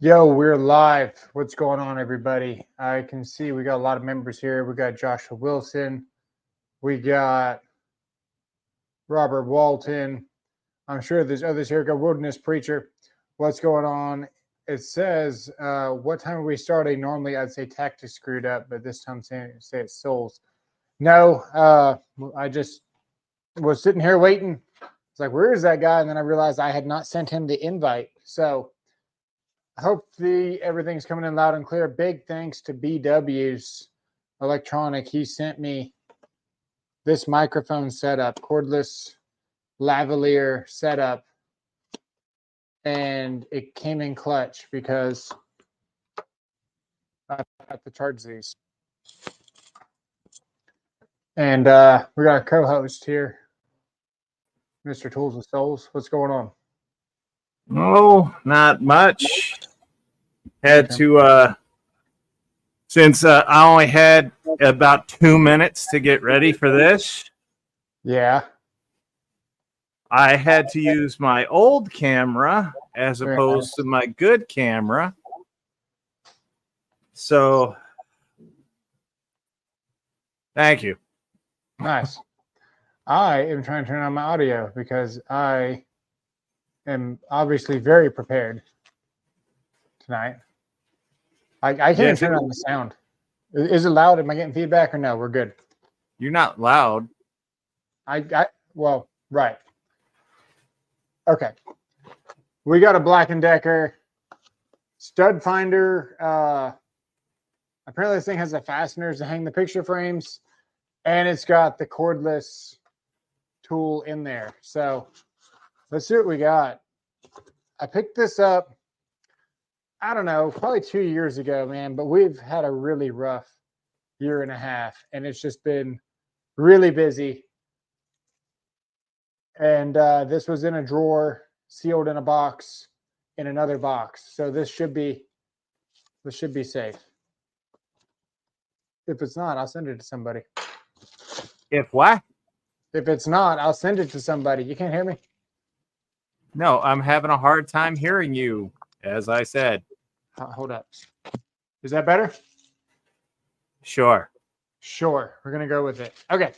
Yo, we're live. What's going on, everybody? I can see we got a lot of members here. We got Joshua Wilson. We got Robert Walton. I'm sure there's others here. We got Wilderness Preacher. What's going on? It says, what time are we starting? Normally, I'd say Tactics screwed up, but this time say it's Souls. No, I just was sitting here waiting. It's like, where is that guy? And then I realized I had not sent him the invite. So hopefully everything's coming in loud and clear. Big thanks to BW's Electronic. He sent me this microphone setup, cordless lavalier setup, and it came in clutch because I have to charge these. And we got a co-host here, Mr. Tools and Souls. What's going on? Oh, not much. Had to, since I only had about 2 minutes to get ready for this, Yeah. I had to use my old camera as opposed to my good camera. So, thank you. Nice. I am trying to turn on my audio because I am obviously very prepared tonight. I can't turn on the sound. Is it loud? Am I getting feedback or no? We're good. You're not loud. Well, right. Okay. We got a Black & Decker stud finder. Apparently this thing has the fasteners to hang the picture frames, and it's got the cordless tool in there. So let's see what we got. I picked this up, I don't know, probably 2 years ago, man, but we've had a really rough year and a half, and it's just been really busy. And this was in a drawer, sealed in a box, in another box. So this should be safe. If it's not, I'll send it to somebody. If what? If it's not, I'll send it to somebody. You can't hear me? No, I'm having a hard time hearing you, as I said. Hold up. Is that better? Sure. Sure. We're going to go with it. Okay.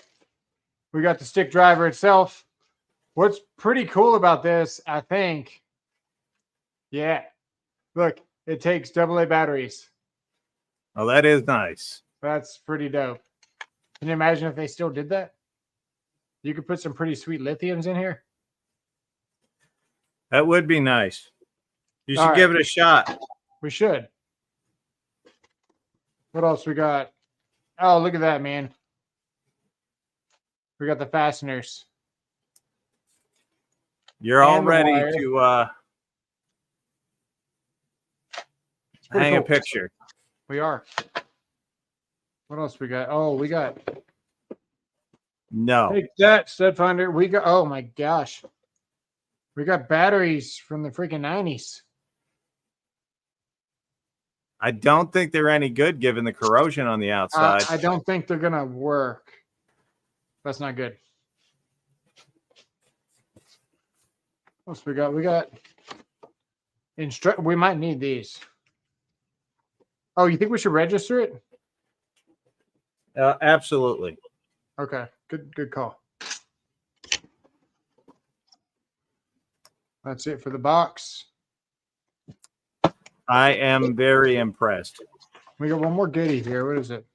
We got the stick driver itself. What's pretty cool about this, I think, yeah, look, it takes AA batteries. Oh, that is nice. That's pretty dope. Can you imagine if they still did that? You could put some pretty sweet lithiums in here. That would be nice. You should give it a shot. We should. What else we got? Oh, look at that, man. We got the fasteners. You're all ready to hang a picture. We are. What else we got? Oh, we got. No. Take that, stud finder. We got. Oh my gosh. We got batteries from the freaking 90s. I don't think they're any good given the corrosion on the outside. I don't think they're gonna work. That's not good. What else we got? We got we might need these. Oh, you think we should register it? Absolutely. Okay, good call. That's it for the box. I am very impressed. We got one more goodie here. What is it?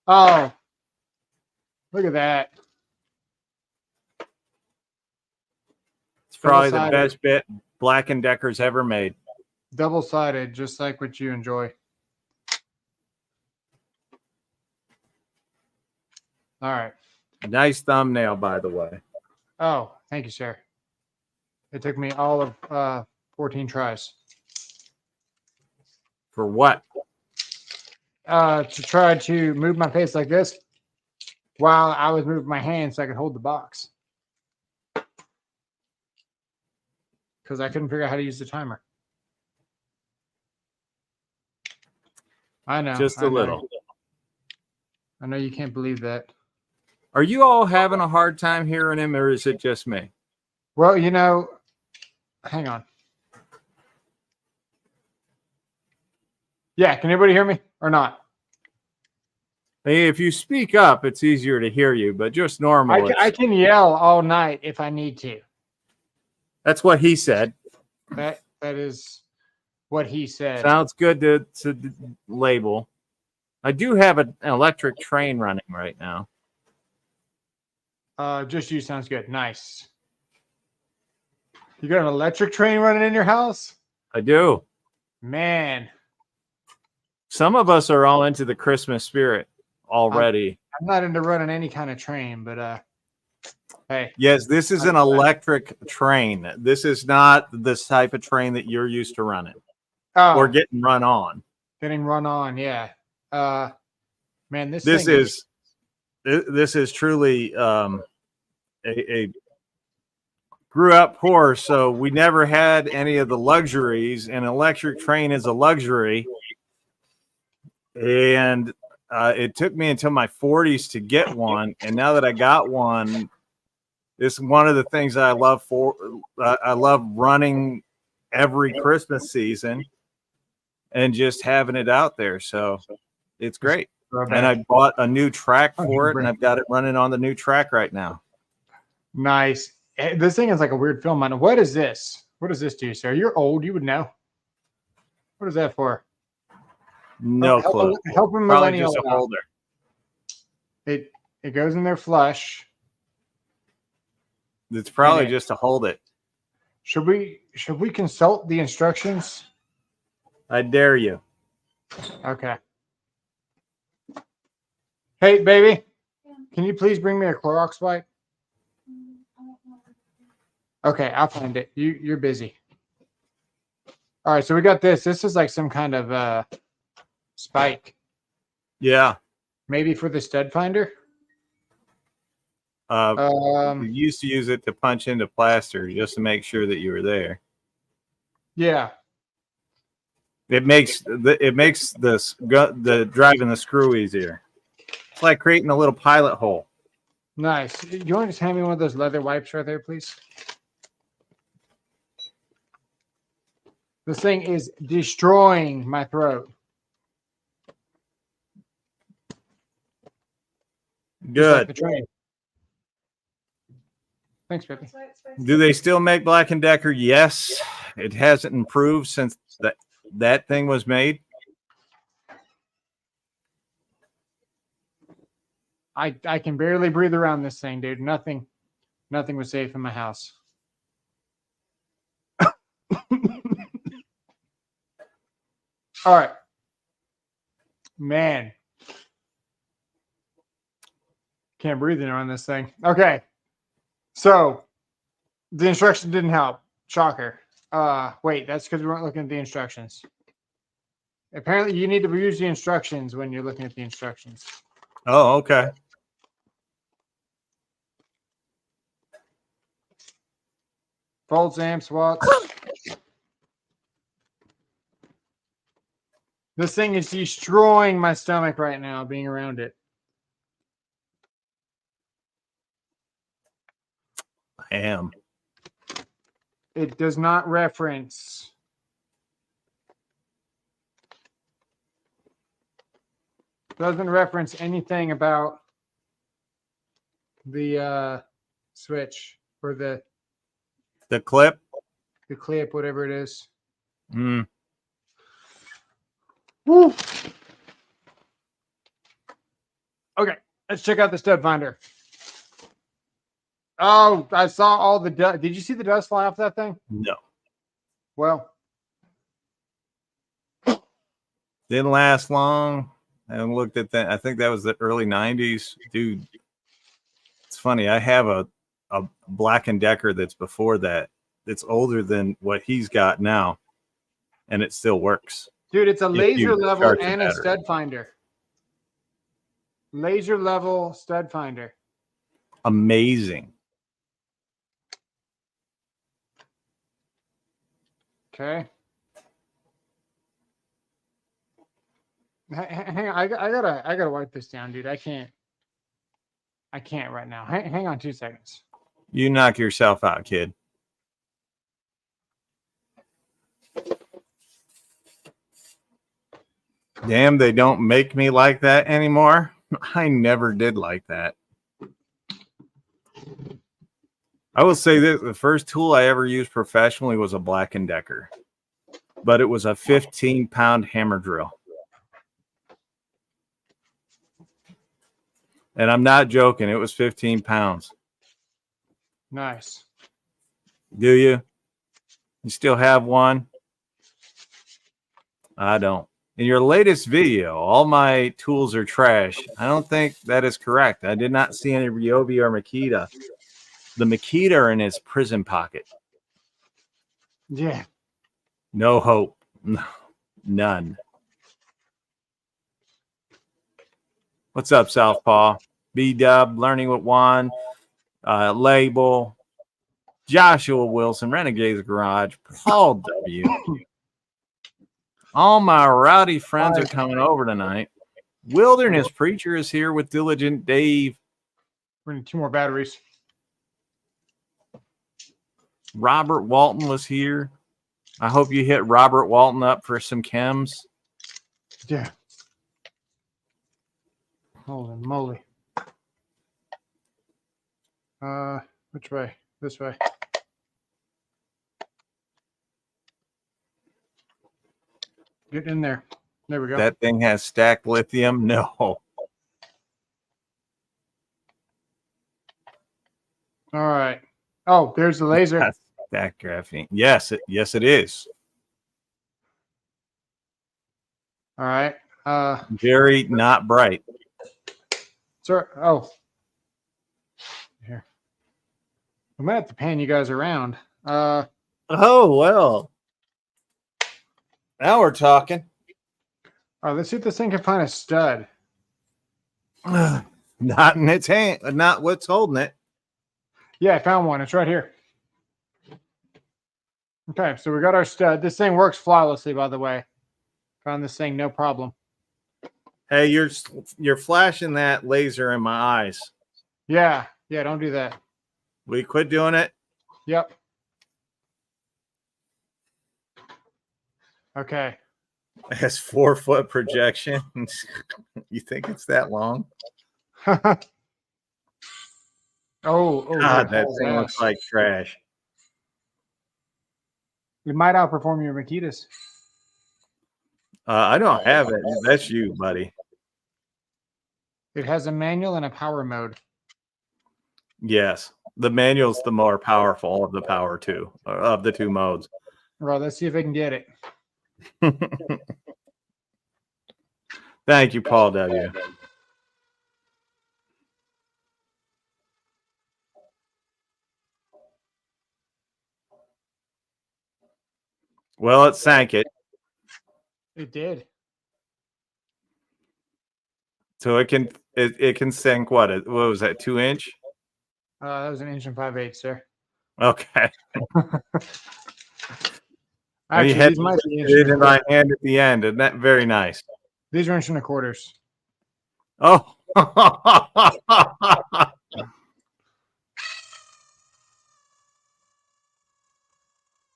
Oh, look at that. It's probably the best bit Black & Decker's ever made. Double-sided, just like what you enjoy. All right. Nice thumbnail, by the way. Oh, thank you, sir. It took me all of 14 tries. For what? To try to move my face like this while I was moving my hand so I could hold the box. Because I couldn't figure out how to use the timer. I know. Just a little. I know you can't believe that. Are you all having a hard time hearing him, or is it just me? Well, you know, hang on. Yeah, can anybody hear me or not? Hey, if you speak up, it's easier to hear you, but just normal. I can yell all night if I need to. That's what he said. That is what he said. Sounds good to label. I do have an electric train running right now. Just you sounds good. Nice. You got an electric train running in your house? I do. Man, Some of us are all into the Christmas spirit already. I'm not into running any kind of train, but hey. Yes, this is an electric train. This is not this type of train that you're used to running or getting run on. Getting run on, yeah. Man, this is truly a grew up poor, so we never had any of the luxuries. An electric train is a luxury, and it took me until my 40s to get one. And now that I got one, it's one of the things that I love. I love running every Christmas season and just having it out there. So it's great. And I bought a new track for it, and I've got it running on the new track right now. Nice. This thing is like a weird film. What is this? What does this do, sir? You're old. You would know. What is that for? No clue. Helping Probably millennial. just a holder. It goes in their flush. It's probably just to hold it. Should we consult the instructions? I dare you. Okay. Hey, baby, can you please bring me a Clorox wipe? Okay, I'll find it. You're busy. All right, so we got this. This is like some kind of spike. Yeah. Maybe for the stud finder. You used to use it to punch into plaster just to make sure that you were there. Yeah. It makes the driving the screw easier. It's like creating a little pilot hole. Nice. You want to just hand me one of those leather wipes right there, please? This thing is destroying my throat. Good. Like the train. Thanks, baby. Do they still make Black & Decker? Yes. It hasn't improved since that thing was made. I can barely breathe around this thing, dude. Nothing was safe in my house. All right. Man. Can't breathe in around this thing. Okay. So the instruction didn't help. Shocker. Wait, that's because we weren't looking at the instructions. Apparently you need to use the instructions when you're looking at the instructions. Oh, okay. Volts, amps, watts. This thing is destroying my stomach right now, being around it. I am. It does not reference. Doesn't reference anything about the switch or the clip, whatever it is. Mm. Woo. Okay, let's check out the stud finder. Oh, I saw all the dust. Did you see the dust fly off that thing? No. Well, didn't last long. I haven't looked at that. I think that was the early 90s. Dude, it's funny. I have a Black & Decker that's before that. It's older than what he's got now, and it still works. Dude, it's a laser level and a stud finder. Laser level stud finder. Amazing. Okay. Hang on, I gotta wipe this down, dude. I can't right now. Hang on 2 seconds. You knock yourself out, kid. Damn, they don't make me like that anymore. I never did like that. I will say that the first tool I ever used professionally was a Black & Decker, but it was a 15-pound hammer drill. And I'm not joking. It was 15 pounds. Nice. Do you? You still have one? I don't. In your latest video, all my tools are trash. I don't think that is correct. I did not see any Ryobi or Makita. The Makita are in his prison pocket. Yeah. No hope. None. What's up, Southpaw? B-Dub, Learning with Juan, Label, Joshua Wilson, Renegades Garage, Paul W. All my rowdy friends are coming over tonight. Wilderness Preacher is here with Diligent Dave. We need 2 more batteries. Robert Walton was here. I hope you hit Robert Walton up for some chems. Yeah. Holy moly. Which way? This way. Get in there. There we go. That thing has stacked lithium? No. All right. Oh, there's the laser. That's stacked graphene. Yes, it is. All right. Very not bright. Sir. Oh. Here. I might have to pan you guys around. Oh, well. Now we're talking. All right, let's see if this thing can find a stud. Not in its hand. Not what's holding it. Yeah, I found one. It's right here. Okay, so we got our stud. This thing works flawlessly, by the way. Found this thing, no problem. Hey, you're flashing that laser in my eyes. Yeah, don't do that. We quit doing it? Yep. Okay. It has 4-foot projection. You think it's that long? Oh, God, that thing looks like trash. It might outperform your Makitas. I don't have it. That's you, buddy. It has a manual and a power mode. Yes. The manual's the more powerful of the power two, of the 2 modes. Well, let's see if I can get it. Thank you, Paul W. Well, it sank it. It did. So it can sink what was that, 2-inch? That was 1 5/8 inch, sir. Okay. Actually, you had these might be it in my hand at the end. Isn't that very nice? These are 1 1/4 inch. Oh.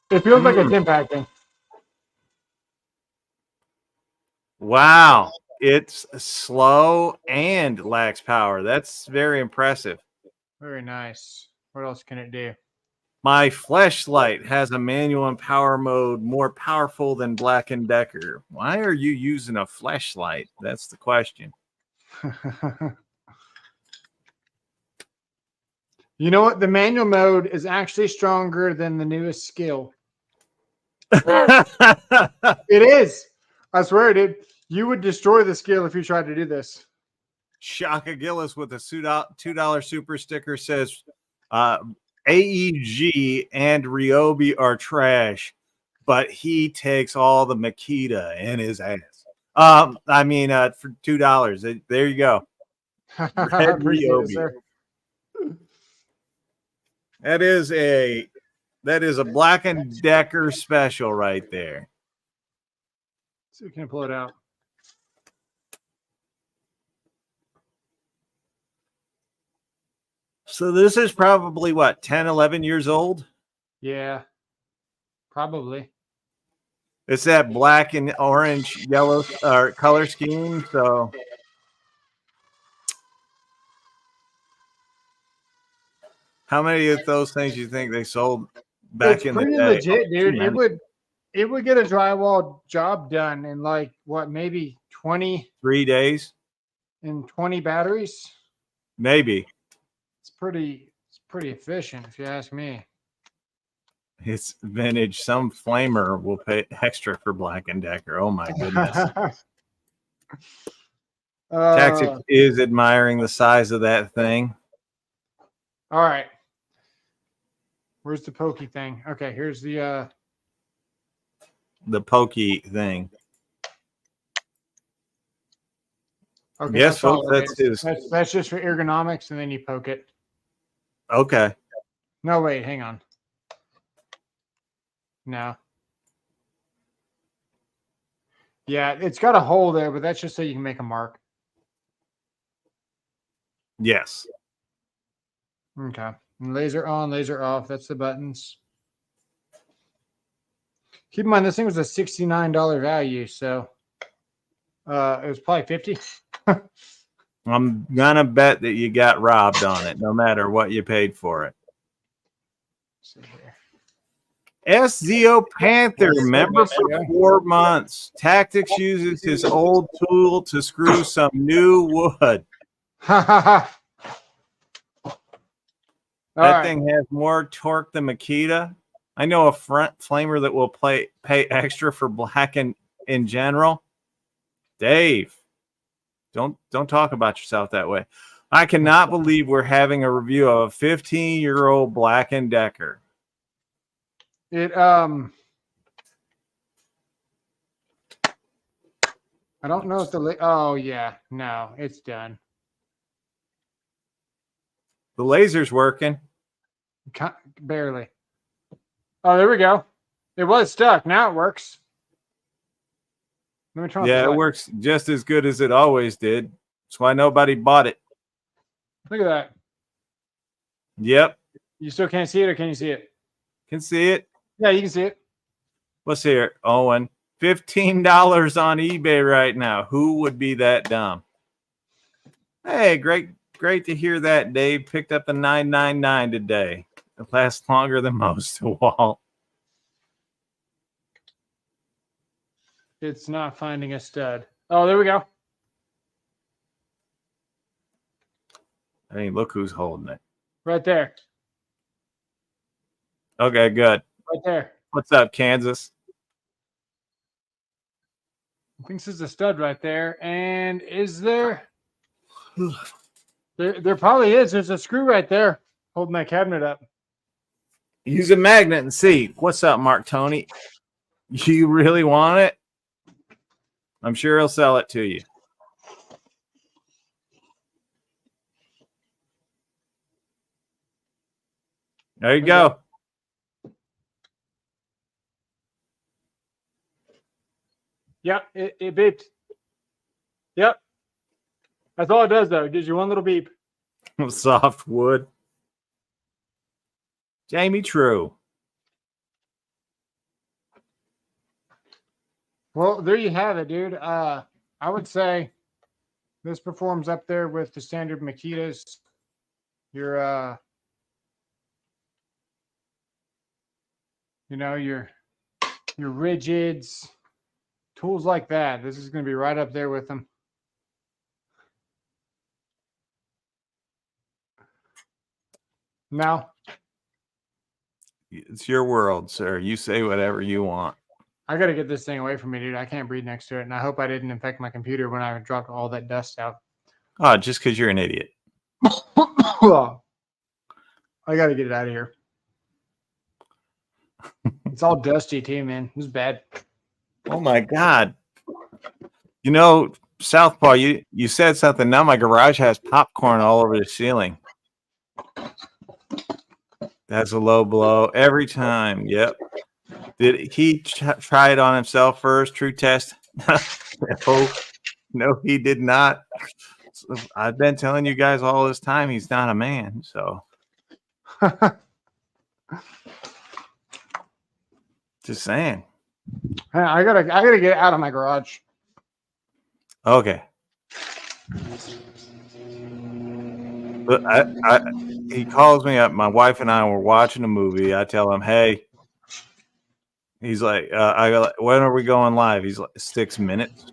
It feels like it's impacting. Wow. It's slow and lacks power. That's very impressive. Very nice. What else can it do? My flashlight has a manual and power mode more powerful than Black & Decker. Why are you using a flashlight? That's the question. You know what? The manual mode is actually stronger than the newest skill. It is. I swear, dude. You would destroy the skill if you tried to do this. Shaka Gillis with a $2 super sticker says, AEG and Ryobi are trash, but he takes all the Makita in his ass. For $2. There you go. Red Ryobi. That is a Black & Decker special right there. So we can pull it out. So this is probably what, 10, 11 years old? Yeah, probably. It's that black and orange, yellow color scheme. So how many of those things you think they sold back It's in the pretty day? legit, dude. Too It would get a drywall job done in like what, maybe 20 3 days, in 20 batteries. maybe. It's pretty efficient if you ask me. It's vintage. Some flamer will pay extra for Black & Decker. Oh my goodness. Tactic is admiring the size of that thing. All right. Where's the pokey thing? Okay, here's the pokey thing. okay, Yes, all folks, it is. That's just for ergonomics, and then you poke it. Okay. No, wait, hang on. No. Yeah, it's got a hole there, but that's just so you can make a mark. Yes. Okay. And laser on, laser off. That's the buttons. Keep in mind, this thing was a $69 value, so it was probably 50. I'm gonna bet that you got robbed on it, no matter what you paid for it. Let's see here. SZO Panther, member for 4 months. Tactics uses his old tool to screw some new wood. That thing has more torque than Makita. I know a front flamer that will pay extra for black in general. Dave, don't talk about yourself that way. I cannot believe we're having a review of a 15-year-old Black & Decker. I don't know if oh yeah, no, it's done. The laser's working. Barely. Oh, there we go. It was stuck. Now it works. Let me try. Yeah, it works just as good as it always did. That's why nobody bought it. Look at that. Yep. You still can't see it, or can you see it? Can see it. Yeah, you can see it. What's here, Owen? $15 on eBay right now. Who would be that dumb? Hey, great to hear that, Dave. Picked up the 999 today. It lasts longer than most, Walt. It's not finding a stud. Oh, there we go. I mean, look who's holding it. Right there. Okay, good. Right there. What's up, Kansas? I think this is a stud right there. And is there? There probably is. There's a screw right there holding that cabinet up. Use a magnet and see. What's up, Mark Tony? You really want it? I'm sure he'll sell it to you. There you go. Yep, it beeped. Yep. That's all it does, though. It gives you one little beep. Soft wood. Jamie True. Well, there you have it, dude. I would say this performs up there with the standard Makitas. Your your rigids, tools like that. This is going to be right up there with them. Now, it's your world, sir. You say whatever you want. I got to get this thing away from me, dude. I can't breathe next to it. And I hope I didn't infect my computer when I dropped all that dust out. Oh, just because you're an idiot. I got to get it out of here. It's all dusty too, man. It was bad. Oh my God. You know, Southpaw, you said something. Now my garage has popcorn all over the ceiling. That's a low blow every time. Yep. Did he try it on himself first? True test? No, he did not. So I've been telling you guys all this time he's not a man. So just saying. I gotta get out of my garage. Okay. But he calls me up. My wife and I were watching a movie. I tell him, hey, he's like, when are we going live? He's like, 6 minutes.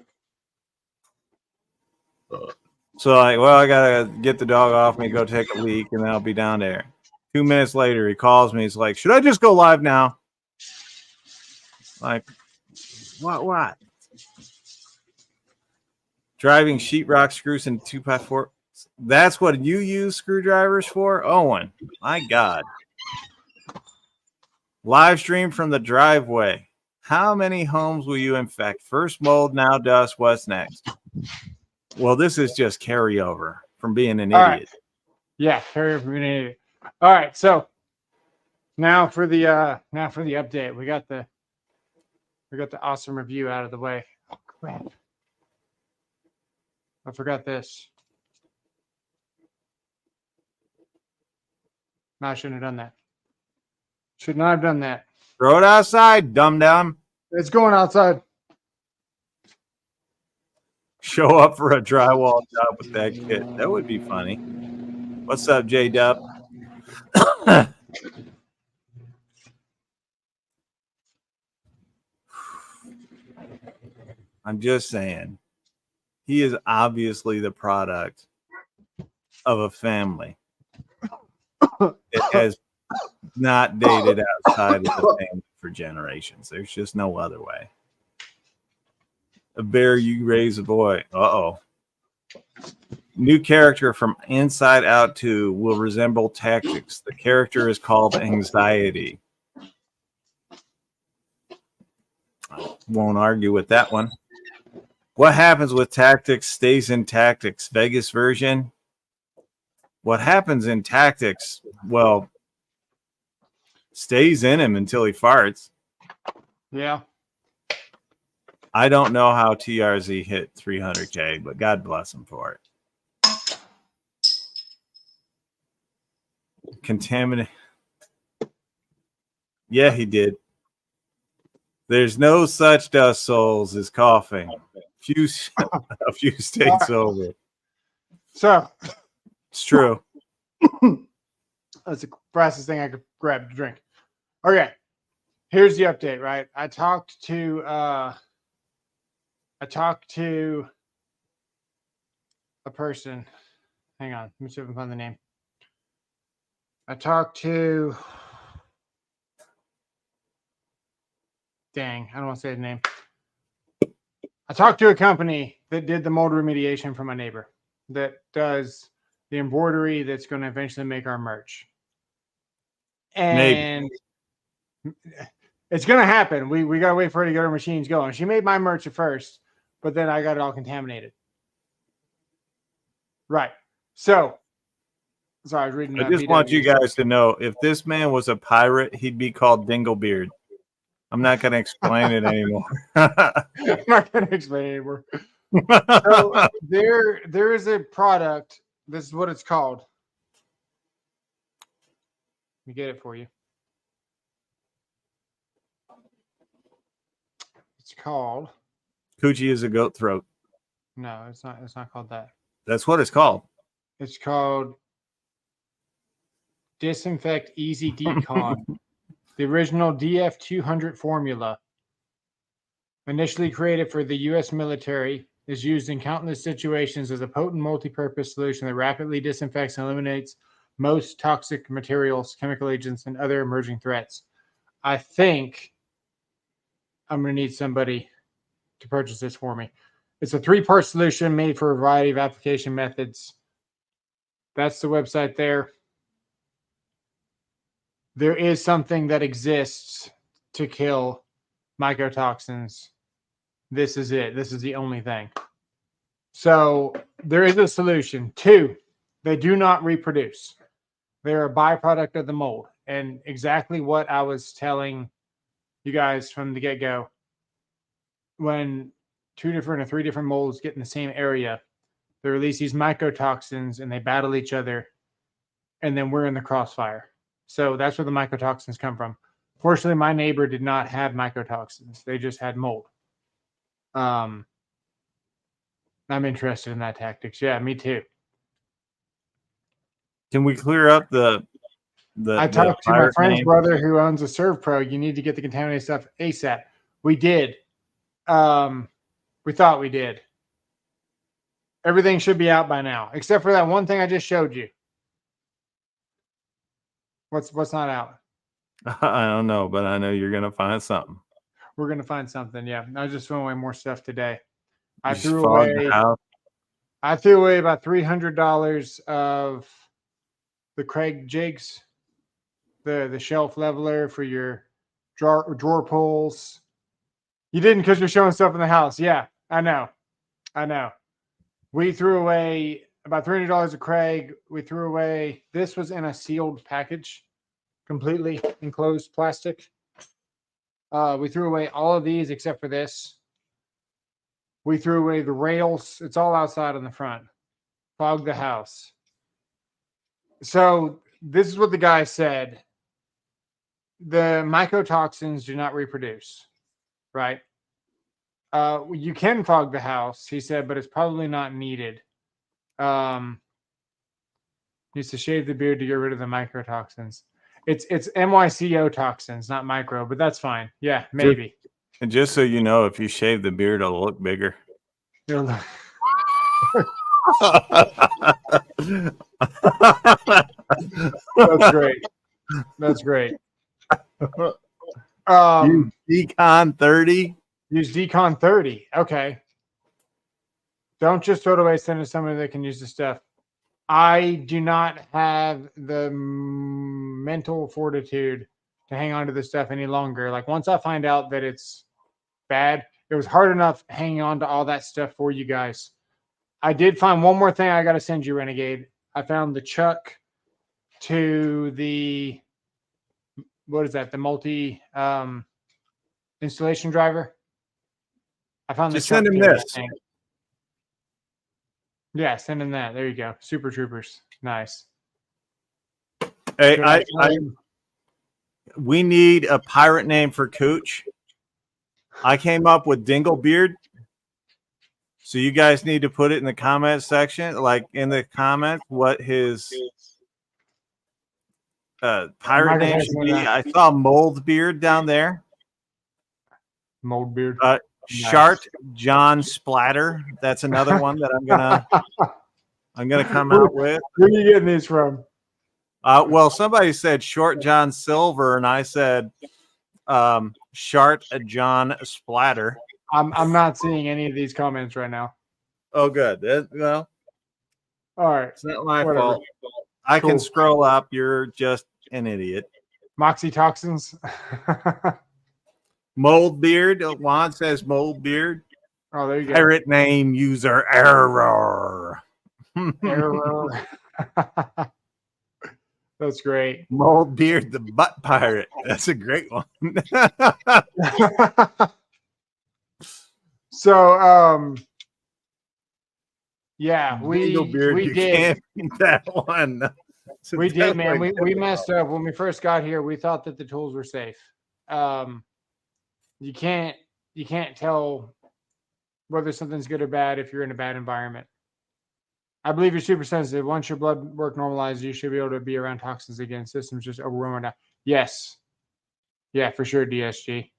So like, well, I gotta get the dog off me, go take a leak, and then I'll be down there. 2 minutes later, he calls me. He's like, should I just go live now? Like, what? Driving sheetrock screws in 2x4. That's what you use screwdrivers for, Owen? My God. Live stream from the driveway. How many homes will you infect? First mold, now dust. What's next? Well, this is just carryover from being an idiot. Right. Yeah, carryover from being an idiot. All right, so now for the update. We got the awesome review out of the way. Oh crap. I forgot this. No, I shouldn't have done that. Should not have done that. Throw it outside, dum-dum. It's going outside. Show up for a drywall job with that kit. That would be funny. What's up, J-Dub? I'm just saying. He is obviously the product of a family that has not dated outside of the family for generations. There's just no other way. A bear, you raise a boy. Uh-oh. New character from Inside Out 2 will resemble Tactics. The character is called Anxiety. I won't argue with that one. What happens with Tactics stays in Tactics. Vegas version. What happens in Tactics, well, stays in him until he farts. Yeah. I don't know how TRZ hit 300K, but God bless him for it. Contaminate. Yeah, he did. There's no such dust souls as coughing. A few states over. So it's true. That's the fastest thing I could grab to drink. Okay. Here's the update, right? I talked to a person. Hang on. Let me see if I can find the name. I talked to I don't want to say the name. I talked to a company that did the mold remediation for my neighbor that does the embroidery that's going to eventually make our merch. And it's going to happen. We got to wait for her to get her machines going. She made my merch at first, but then I got it all contaminated. Right. So, sorry, I was reading. I just want you guys to know, if this man was a pirate, he'd be called Dinglebeard. I'm not going to explain it anymore. I'm not going to explain it anymore. So there is a product. This is what it's called. Let me get it for you. It's called Coochie is a goat throat. No, it's not. It's not called that. That's what it's called. It's called Disinfect Easy Decon. The original DF200 formula, initially created for the U.S. military, is used in countless situations as a potent multi-purpose solution that rapidly disinfects and eliminates most toxic materials, chemical agents, and other emerging threats. I think I'm going to need somebody to purchase this for me. It's a 3-part solution made for a variety of application methods. That's the website there. There is something that exists to kill mycotoxins. This is it. This is the only thing. So there is a solution. 2, they do not reproduce. They're a byproduct of the mold. And exactly what I was telling you guys from the get-go, when 2 different or 3 different molds get in the same area, they release these mycotoxins and they battle each other. And then we're in the crossfire. So that's where the mycotoxins come from. Fortunately, my neighbor did not have mycotoxins. They just had mold. I'm interested in that tactics. Yeah, me too. Can we clear up the I talked to my pirate friend's name? brother who owns a ServPro. You need to get the contaminated stuff ASAP. We did. We thought we did. Everything should be out by now, except for that one thing I just showed you. What's not out? I don't know, but I know you're gonna find something. We're gonna find something. Yeah, I was just throwing away more stuff today. I You just threw fogged away. the house. I threw away about $300 of the Craig jigs, the shelf leveler for your drawer pulls. You didn't because you're showing stuff in the house. Yeah, I know. We threw away about $300 of Craig. We threw away. This was in a sealed package, completely enclosed plastic. We threw away all of these except for this. We threw away the rails. It's all outside on the front. Fogged the house. So this is what the guy said. The mycotoxins do not reproduce, right? You can fog the house, he said, but it's probably not needed. Needs to shave the beard to get rid of the mycotoxins. It's MYCO toxins, not micro, but that's fine. Yeah, maybe. And just so you know, if you shave the beard, it'll look bigger. That's great. That's great. Decon 30. Use Decon 30. Okay. Don't just throw it away. Send it to somebody that can use the stuff. I do not have the mental fortitude to hang on to this stuff any longer. Like once I find out that it's bad, it was hard enough hanging on to all that stuff for you guys. I did find one more thing I got to send you, Renegade. I found the chuck to the, what is that? The multi installation driver. I found Just the chuck send him to this. thing. Yeah, send him that. There you go. Super Troopers. Nice. Hey, we need a pirate name for Cooch. I came up with Dinglebeard. So you guys need to put it in the comment section, like in the comments, what his pirate name should be. I saw Moldbeard down there. Moldbeard. Shart John Splatter. That's another one that I'm gonna come out with. Where are you getting these from? Well, somebody said Short John Silver, and I said Shart John Splatter. I'm not seeing any of these comments right now. Oh, good. Well, all right. It's not my fault. I can scroll up. You're just an idiot. Moxitoxins. Moldbeard. Juan says Moldbeard. Oh, there you go. Pirate name user error. Error. That's great. Moldbeard the butt pirate. That's a great one. So, yeah, we did that one. So we did, man. We messed up when we first got here. We thought that the tools were safe. You can't tell whether something's good or bad if you're in a bad environment. I believe you're super sensitive. Once your blood work normalizes, you should be able to be around toxins again. Systems just overwhelming now. Yes. Yeah, for sure, DSG.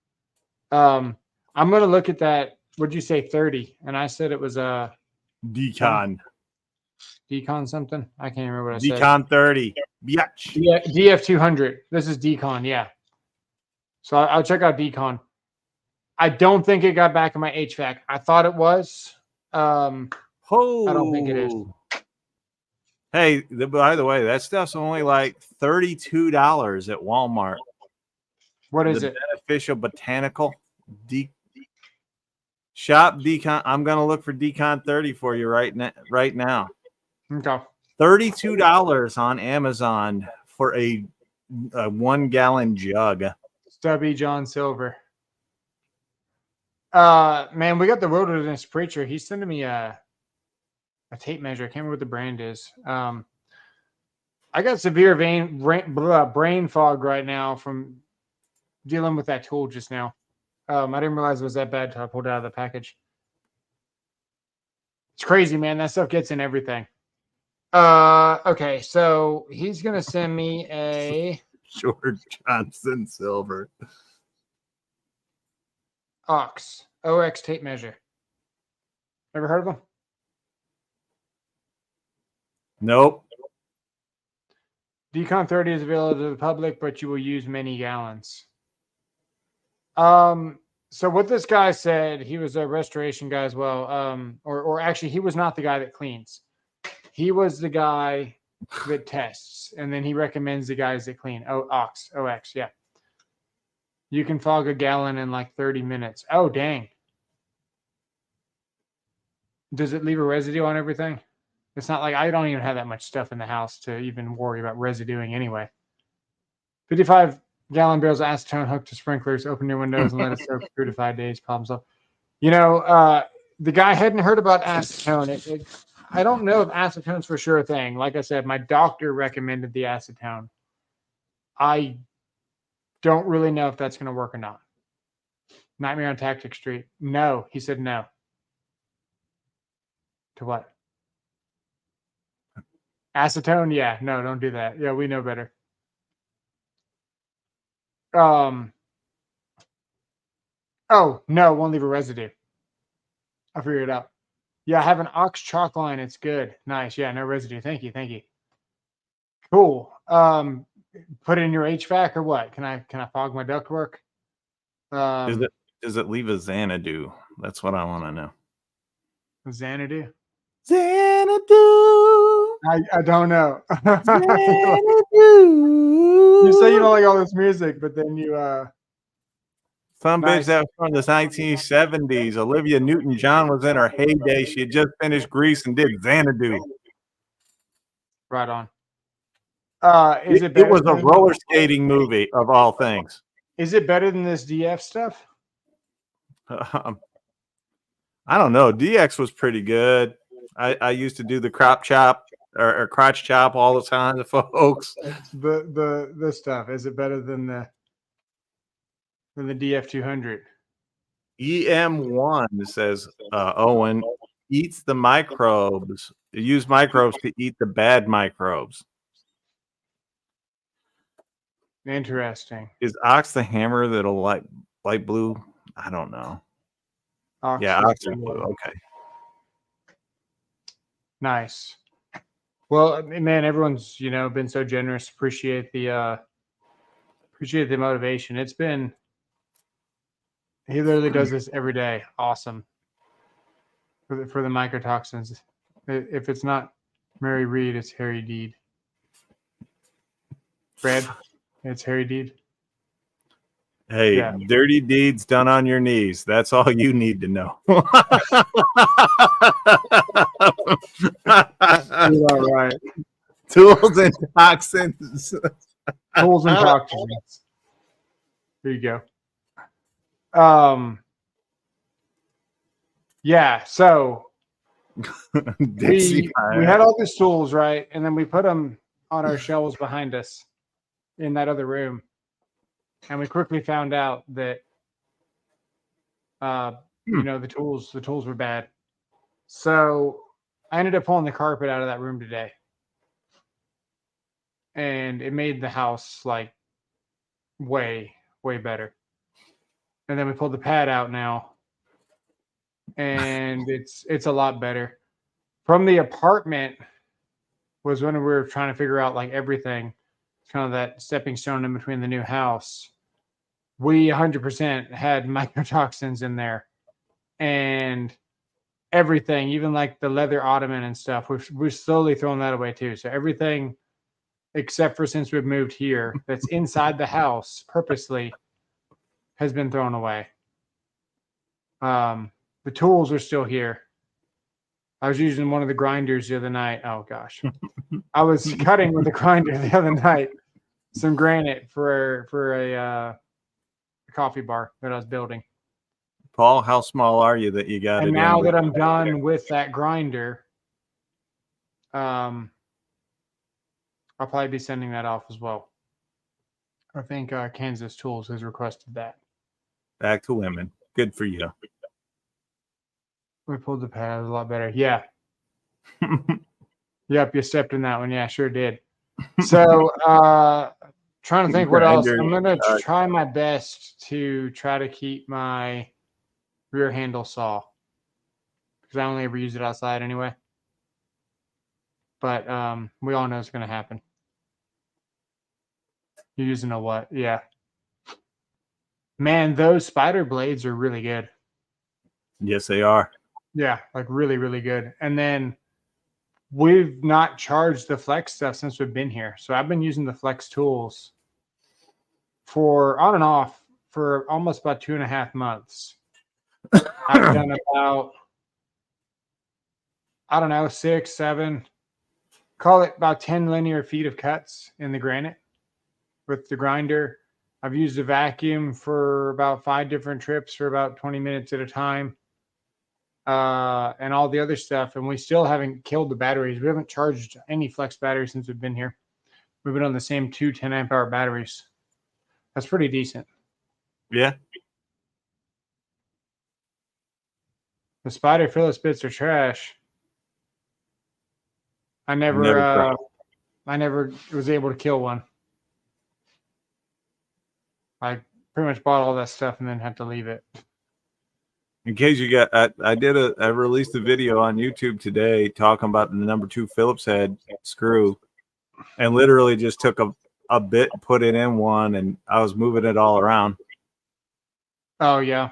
I'm gonna look at that. What'd you say, 30? And I said it was a Decon. Decon something. I can't remember what I said. Decon 30. Biatch. DF 200. This is Decon, yeah. So I'll check out Decon. I don't think it got back in my HVAC. I thought it was. I don't think it is. Hey, by the way, that stuff's only like $32 at Walmart. What is it? Beneficial Botanical. Shop Decon. I'm gonna look for Decon 30 for you right now. Okay. $32 on Amazon for a 1 gallon jug. Stubby John Silver. Man, we got the Wilderness Preacher. He's sending me a tape measure. I can't remember what the brand is. I got severe brain fog right now from dealing with that tool just now. I didn't realize it was that bad until I pulled it out of the package. It's crazy, man. That stuff gets in everything. Okay, so he's gonna send me a George Johnson Silver. OX tape measure. Ever heard of them? Nope. Decon 30 is available to the public, but you will use many gallons. So what this guy said, he was a restoration guy as well. Or actually, he was not the guy that cleans. He was the guy that tests, and then he recommends the guys that clean. OX, yeah. You can fog a gallon in like 30 minutes. Oh, dang. Does it leave a residue on everything? It's not like I don't even have that much stuff in the house to even worry about residuing anyway. 55-gallon barrels of acetone hooked to sprinklers. Open your windows and let it soak 3 to 5 days. Problem solved. You know, the guy hadn't heard about acetone. I don't know if acetone's for sure a thing. Like I said, my doctor recommended the acetone. I don't really know if that's going to work or not. Nightmare on Tactic Street. No, he said no. To what? Acetone? Yeah, no, don't do that. Yeah, we know better. Oh, no, won't leave a residue. I figured it out. Yeah, I have an Ox chalk line. It's good. Nice. Yeah, no residue. Thank you. Cool. Put it in your HVAC or what? Can I fog my ductwork? Does it leave a Xanadu? That's what I want to know. Xanadu? Xanadu. I don't know. Xanadu. You say you don't like all this music, but then you Some Nice. bitch that was from the 1970s. Olivia Newton-John was in her heyday. She had just finished Grease and did Xanadu. right on. It was a roller skating movie of all things. Is it better than this DF stuff? I don't know. DX was pretty good. I used to do the crop chop or crotch chop all the time, folks. The stuff, is it better than the DF 200? EM1 says Owen eats the microbes. Use microbes to eat the bad microbes. Interesting. Is Ox the hammer that'll light blue? I don't know. Ox Yeah, is Ox is blue. blue. Okay. Nice. Well, man, everyone's been so generous. Appreciate the motivation. It's been. He literally does this every day. Awesome. For the mycotoxins. If it's not Mary Reed, it's Harry Deed. Fred, it's Harry Deed. Hey, Yeah. Dirty deeds done on your knees. That's all you need to know. All right. Tools and toxins. Tools and toxins. There you go. Yeah, so we had all these tools, right? And then we put them on our shelves behind us in that other room. And we quickly found out that the tools were bad. So I ended up pulling the carpet out of that room today. And it made the house like way, way better. And then we pulled the pad out now. And it's a lot better. From the apartment was when we were trying to figure out like everything, kind of that stepping stone in between the new house. We 100% had mycotoxins in there, and everything, even like the leather ottoman and stuff, we're slowly throwing that away too. So everything, except for since we've moved here, that's inside the house purposely, has been thrown away. The tools are still here. I was using one of the grinders the other night. Oh gosh, I was cutting with a grinder the other night, some granite for a coffee bar that I was building. Paul, how small are you that you got and it? now that I'm done with that grinder, I'll probably be sending that off as well. I think Kansas Tools has requested that. Back to women. Good for you. We pulled the pad a lot better. Yeah. Yep, you stepped in that one. Yeah, sure did. So, trying to think what else. I'm going to try my best to try to keep my rear handle saw because I only ever use it outside anyway. But we all know it's going to happen. You're using a what? Yeah. Man, those spider blades are really good. Yes, they are. Yeah, like really, really good. And then we've not charged the Flex stuff since we've been here. So I've been using the Flex tools for on and off for almost about 2.5 months. I've done about, I don't know, 6, 7, call it about 10 linear feet of cuts in the granite with the grinder. I've used a vacuum for about 5 different trips for about 20 minutes at a time. And all the other stuff. And we still haven't killed the batteries. We haven't charged any Flex batteries since we've been here. We've been on the same 2 10 amp hour batteries. That's pretty decent. Yeah. The Spider Phillips bits are trash. I never was able to kill one. I pretty much bought all that stuff and then had to leave it. In case you got, I released a video on YouTube today talking about the number 2 Phillips head screw, and literally just took a bit, put it in one, and I was moving it all around. Oh yeah.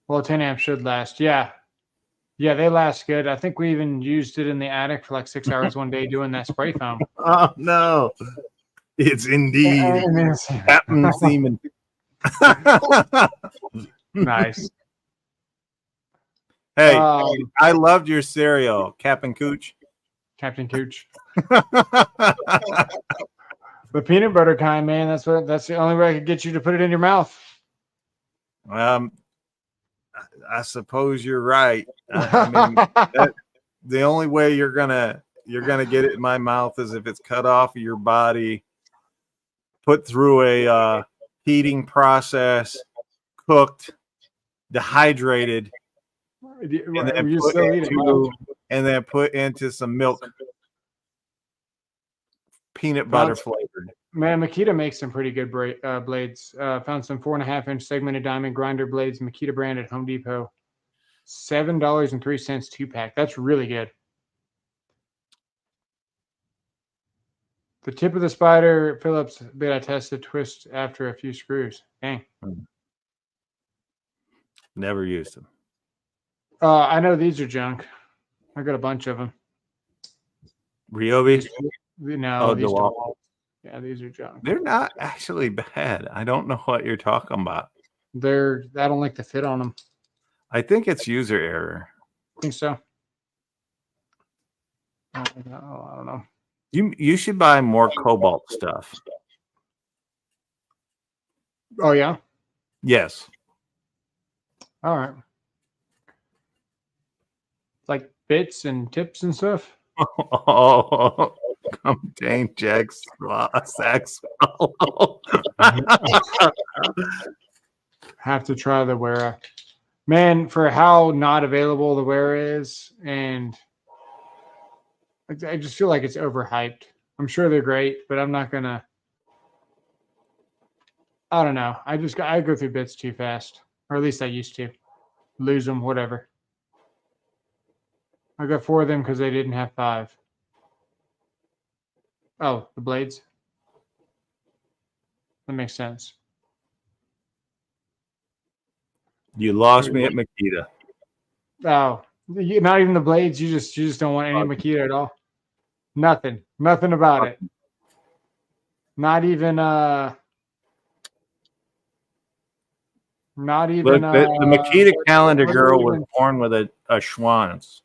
Well, 10 amp should last. Yeah. Yeah, they last good. I think we even used it in the attic for like 6 hours one day doing that spray foam. Oh no. It's indeed Captain Seaman. Nice. Hey, I loved your cereal, Captain Cooch. Captain Cooch. The peanut butter kind, man. That's the only way I could get you to put it in your mouth. I suppose you're right. I mean, the only way you're gonna get it in my mouth is if it's cut off of your body, put through a heating process, cooked, dehydrated, and then put into some milk, peanut butter flavored. Man, Makita makes some pretty good blades. Found some 4.5-inch segmented diamond grinder blades, Makita brand at Home Depot. $7.03 2-pack. That's really good. The tip of the Spider Phillips bit I tested twist after a few screws. Dang. Never used them. I know these are junk. I got a bunch of them. Ryobi? No, these DeWalt. Yeah, these are junk. They're not actually bad. I don't know what you're talking about. I don't like the fit on them. I think it's user error. I think so. I don't know. You should buy more Cobalt stuff. Oh yeah? Yes. All right. Like bits and tips and stuff? Oh, contain Jack's sax. Have to try the Wera. Man, for how not available the Wera is, and I just feel like it's overhyped. I'm sure they're great, but I'm not gonna. I don't know. I go through bits too fast, or at least I used to lose them. Whatever. I got 4 of them because they didn't have 5. Oh, the blades. That makes sense. You lost me at Makita. Oh, not even the blades. You just don't want any Makita at all. Nothing about it. Not even the Makita calendar girl was born with a Schwanz.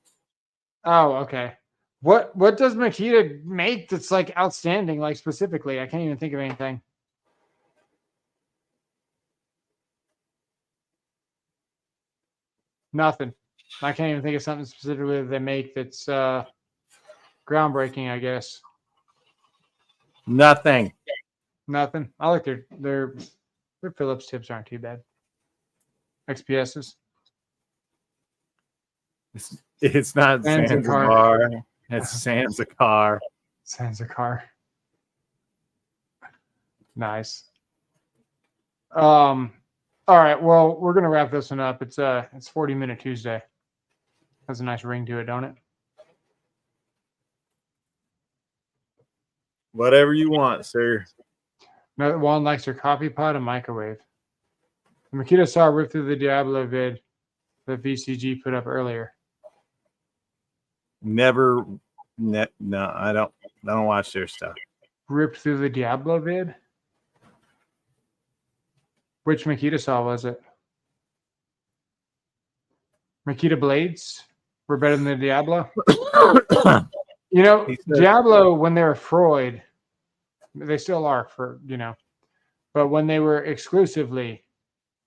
Oh, okay. What does Makita make that's like outstanding? Like specifically, I can't even think of anything. Nothing. I can't even think of something specifically that they make that's groundbreaking, I guess. Nothing. Nothing. I like their Phillips tips aren't too bad. XPSs. It's not Zanzibar. Zanzibar. It's Zanzibar. Zanzibar. Nice. All right. Well, we're gonna wrap this one up. It's 40-minute Tuesday. Has a nice ring to it, don't it? Whatever you want, sir. No one likes their coffee pot and microwave. Makita saw rip through the Diablo vid that VCG put up earlier. Never. No, I don't watch their stuff. Ripped through the Diablo vid? Which Makita saw was it? Makita blades were better than the Diablo? You know, Diablo, when they were Freud, they still are but when they were exclusively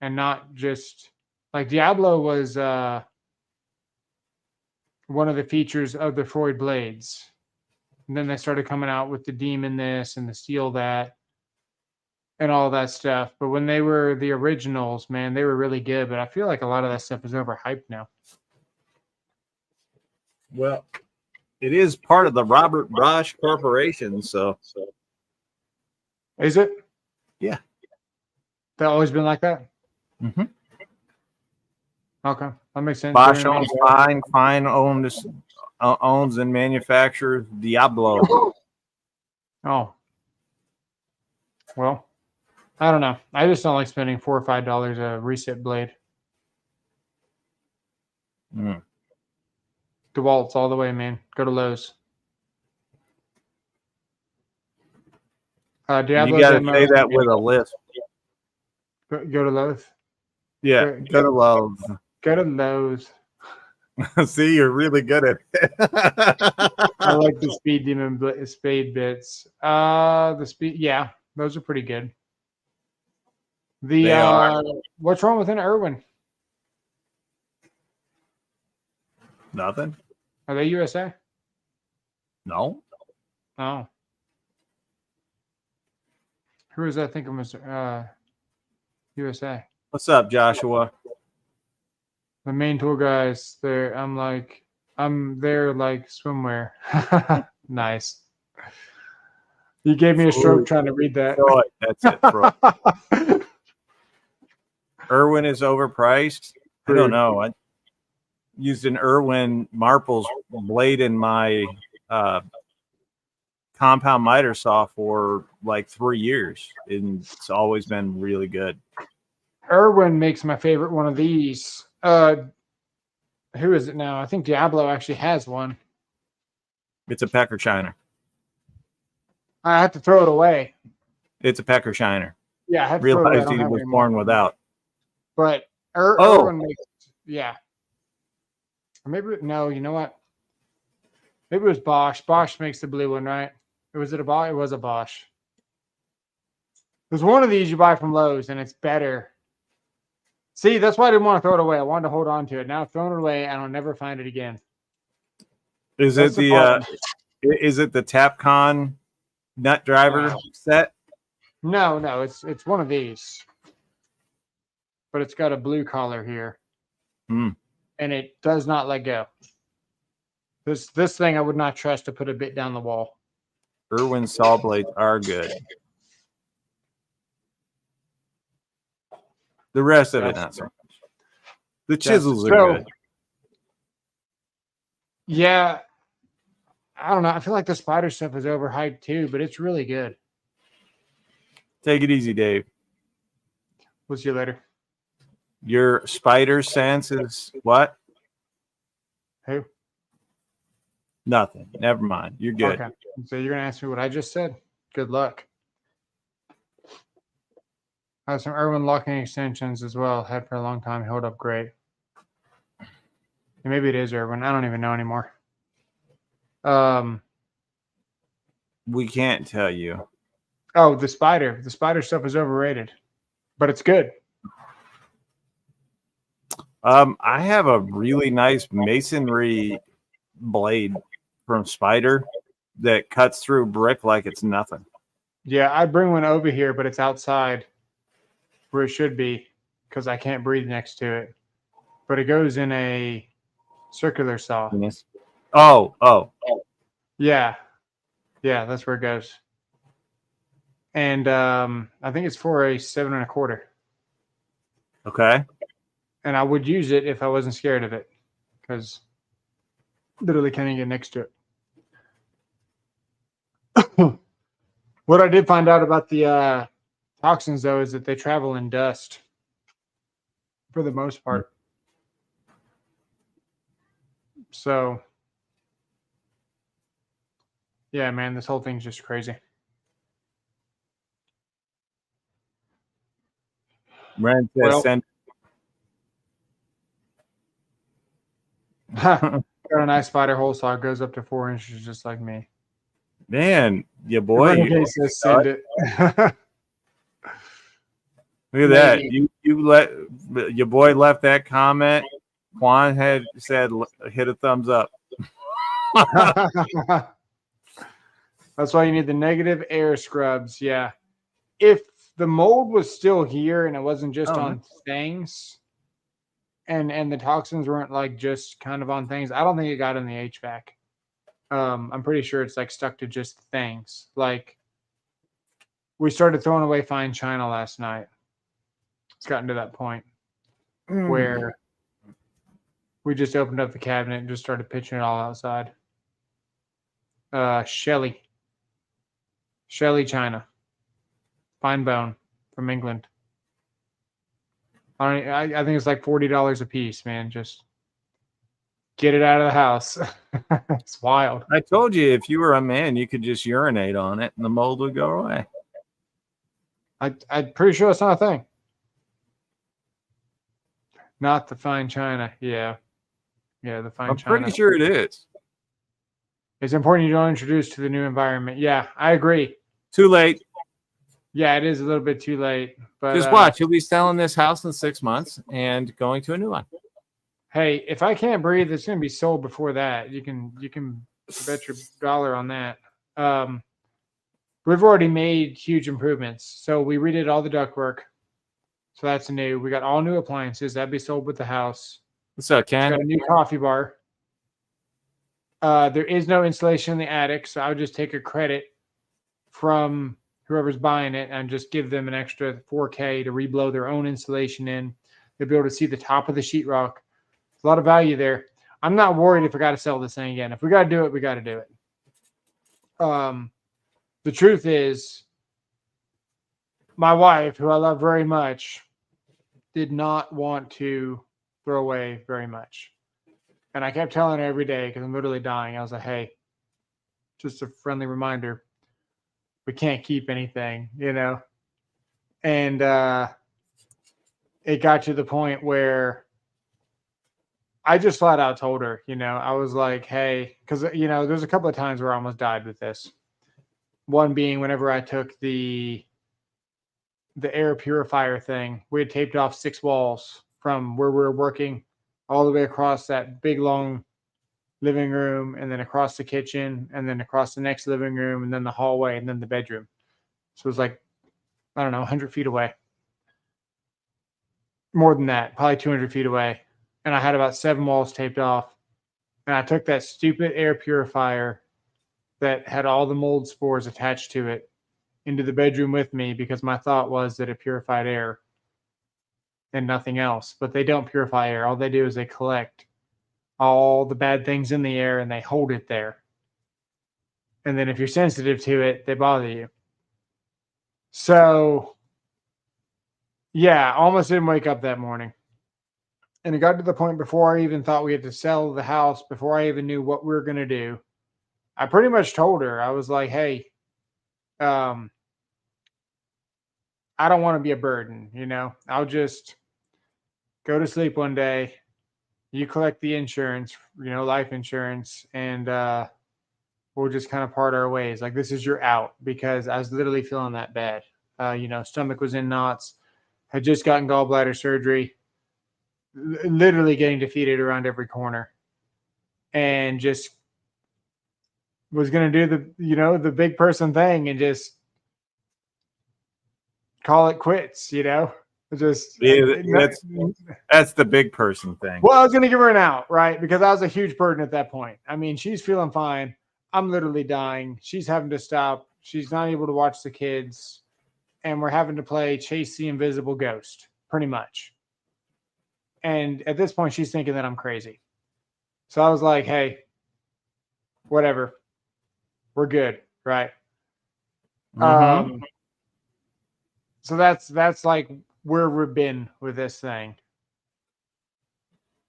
and not just like Diablo was one of the features of the Freud blades. And then they started coming out with the demon this and the steel that and all that stuff. But when they were the originals, man, they were really good. But I feel like a lot of that stuff is overhyped now. Well, it is part of the Robert Bosch Corporation, so. Is it? Yeah. That always been like that? Mm-hmm. Okay, that makes sense. Bosch owns Fine owns and manufactures Diablo. Oh. Well, I don't know. I just don't like spending $4 or $5 a reset blade. DeWalt's all the way, man. Go to Lowe's. Diablo you got to demo, say that with a lisp. Go to Lowe's. Yeah, go to Lowe's. Go to Lowe's. See, you're really good at it. I like the Speed Demon spade bits. Yeah, those are pretty good. What's wrong with an Irwin? Nothing. Are they USA? No. Oh. Who was that thinking was USA? What's up, Joshua? The main tool guys, I'm there like swimwear. Nice. You gave me a stroke trying to read that. That's it, bro. Irwin is overpriced. I don't know. I used an Irwin Marples blade in my compound miter saw for like 3 years, and it's always been really good. Irwin makes my favorite one of these. Who is it now? I think Diablo actually has one. It's a Pecker Shiner. I have to throw it away. It's a Pecker Shiner. Yeah, I have to realized he was born without. But Irwin makes, yeah. Maybe no. You know what? Maybe it was Bosch. Bosch makes the blue one, right? Was it a Bosch? It was a Bosch. There's one of these you buy from Lowe's, and it's better. See, that's why I didn't want to throw it away. I wanted to hold on to it. Now I've thrown it away, and I'll never find it again. Is it the Tapcon nut driver set? No, it's one of these, but it's got a blue collar here, and it does not let go. This thing I would not trust to put a bit down the wall. Irwin saw blades are good. The rest of it, not so much. The chisels are good. Yeah. I don't know. I feel like the spider stuff is overhyped too, but it's really good. Take it easy, Dave. We'll see you later. Your spider sense is what? Who? Nothing. Never mind. You're good. Okay. So you're going to ask me what I just said? Good luck. I have some Irwin locking extensions as well. Had for a long time. Held up great. And maybe it is Irwin. I don't even know anymore. We can't tell you. Oh, the spider. The spider stuff is overrated, but it's good. I have a really nice masonry blade from Spider that cuts through brick like it's nothing. Yeah, I bring one over here, but it's outside where it should be because I can't breathe next to it. But it goes in a circular saw. Yes. Oh. Yeah, yeah, that's where it goes. And I think it's for a 7 1/4. Okay. And I would use it if I wasn't scared of it, because literally can't even get next to it. What I did find out about the toxins, though, is that they travel in dust for the most part. So, yeah, man, this whole thing's just crazy. Ren says Well, send. got a nice spider hole saw. It goes up to 4 inches, just like me. Man, your boy. Renegade says send it. Look at that. You let your boy left that comment. Quan had said hit a thumbs up. That's why you need the negative air scrubs. Yeah. If the mold was still here and it wasn't just on things and the toxins weren't like just kind of on things, I don't think it got in the HVAC. I'm pretty sure it's like stuck to just things. Like we started throwing away fine china last night. It's gotten to that point where we just opened up the cabinet and just started pitching it all outside. Shelly china, fine bone from England. I think it's like $40 a piece, man. Just get it out of the house. It's wild. I told you if you were a man, you could just urinate on it and the mold would go away. I'm pretty sure that's not a thing. Not the fine china. Yeah. Yeah, the fine china. I'm pretty sure it is. It's important you don't introduce to the new environment. Yeah, I agree. Too late. Yeah, it is a little bit too late. But just watch. You'll be selling this house in 6 months and going to a new one. Hey, if I can't breathe, it's going to be sold before that. You can bet your dollar on that. We've already made huge improvements. So we redid all the ductwork. So that's new. We got all new appliances. That'd be sold with the house. What's up, Ken? Got a new coffee bar. There is no installation in the attic, so I would just take a credit from whoever's buying it and just give them an extra $4K to reblow their own installation in. They'll be able to see the top of the sheetrock. A lot of value there. I'm not worried if we got to sell this thing again. If we got to do it, we got to do it. The truth is, my wife, who I love very much, did not want to throw away very much. And I kept telling her every day because I'm literally dying. I was like, hey, just a friendly reminder. We can't keep anything, you know? And it got to the point where I just flat out told her, you know, I was like, hey, because, you know, there's a couple of times where I almost died with this. One being whenever I took the air purifier thing, we had taped off 6 walls from where we were working all the way across that big, long living room, and then across the kitchen, and then across the next living room, and then the hallway, and then the bedroom. So it was like, I don't know, 100 feet away. More than that, probably 200 feet away. And I had about 7 walls taped off. And I took that stupid air purifier that had all the mold spores attached to it into the bedroom with me because my thought was that it purified air and nothing else. But they don't purify air. All they do is they collect all the bad things in the air and they hold it there. And then if you're sensitive to it, they bother you. So, yeah, almost didn't wake up that morning. And it got to the point before I even thought we had to sell the house, before I even knew what we were going to do. I pretty much told her, I was like, hey, I don't want to be a burden, you know. I'll just go to sleep one day. You collect the insurance, you know, life insurance, and we'll just kind of part our ways. Like, this is your out, because I was literally feeling that bad. You know, stomach was in knots, had just gotten gallbladder surgery, literally getting defeated around every corner, and just was going to do the, you know, the big person thing and just call it quits, you know? Just Yeah, that's the big person thing. Well, I was going to give her an out, right? Because I was a huge burden at that point. I mean, she's feeling fine. I'm literally dying. She's having to stop. She's not able to watch the kids. And we're having to play Chase the Invisible Ghost, pretty much. And at this point, she's thinking that I'm crazy. So I was like, hey, whatever. We're good, right? Mm-hmm. So that's like where we've been with this thing.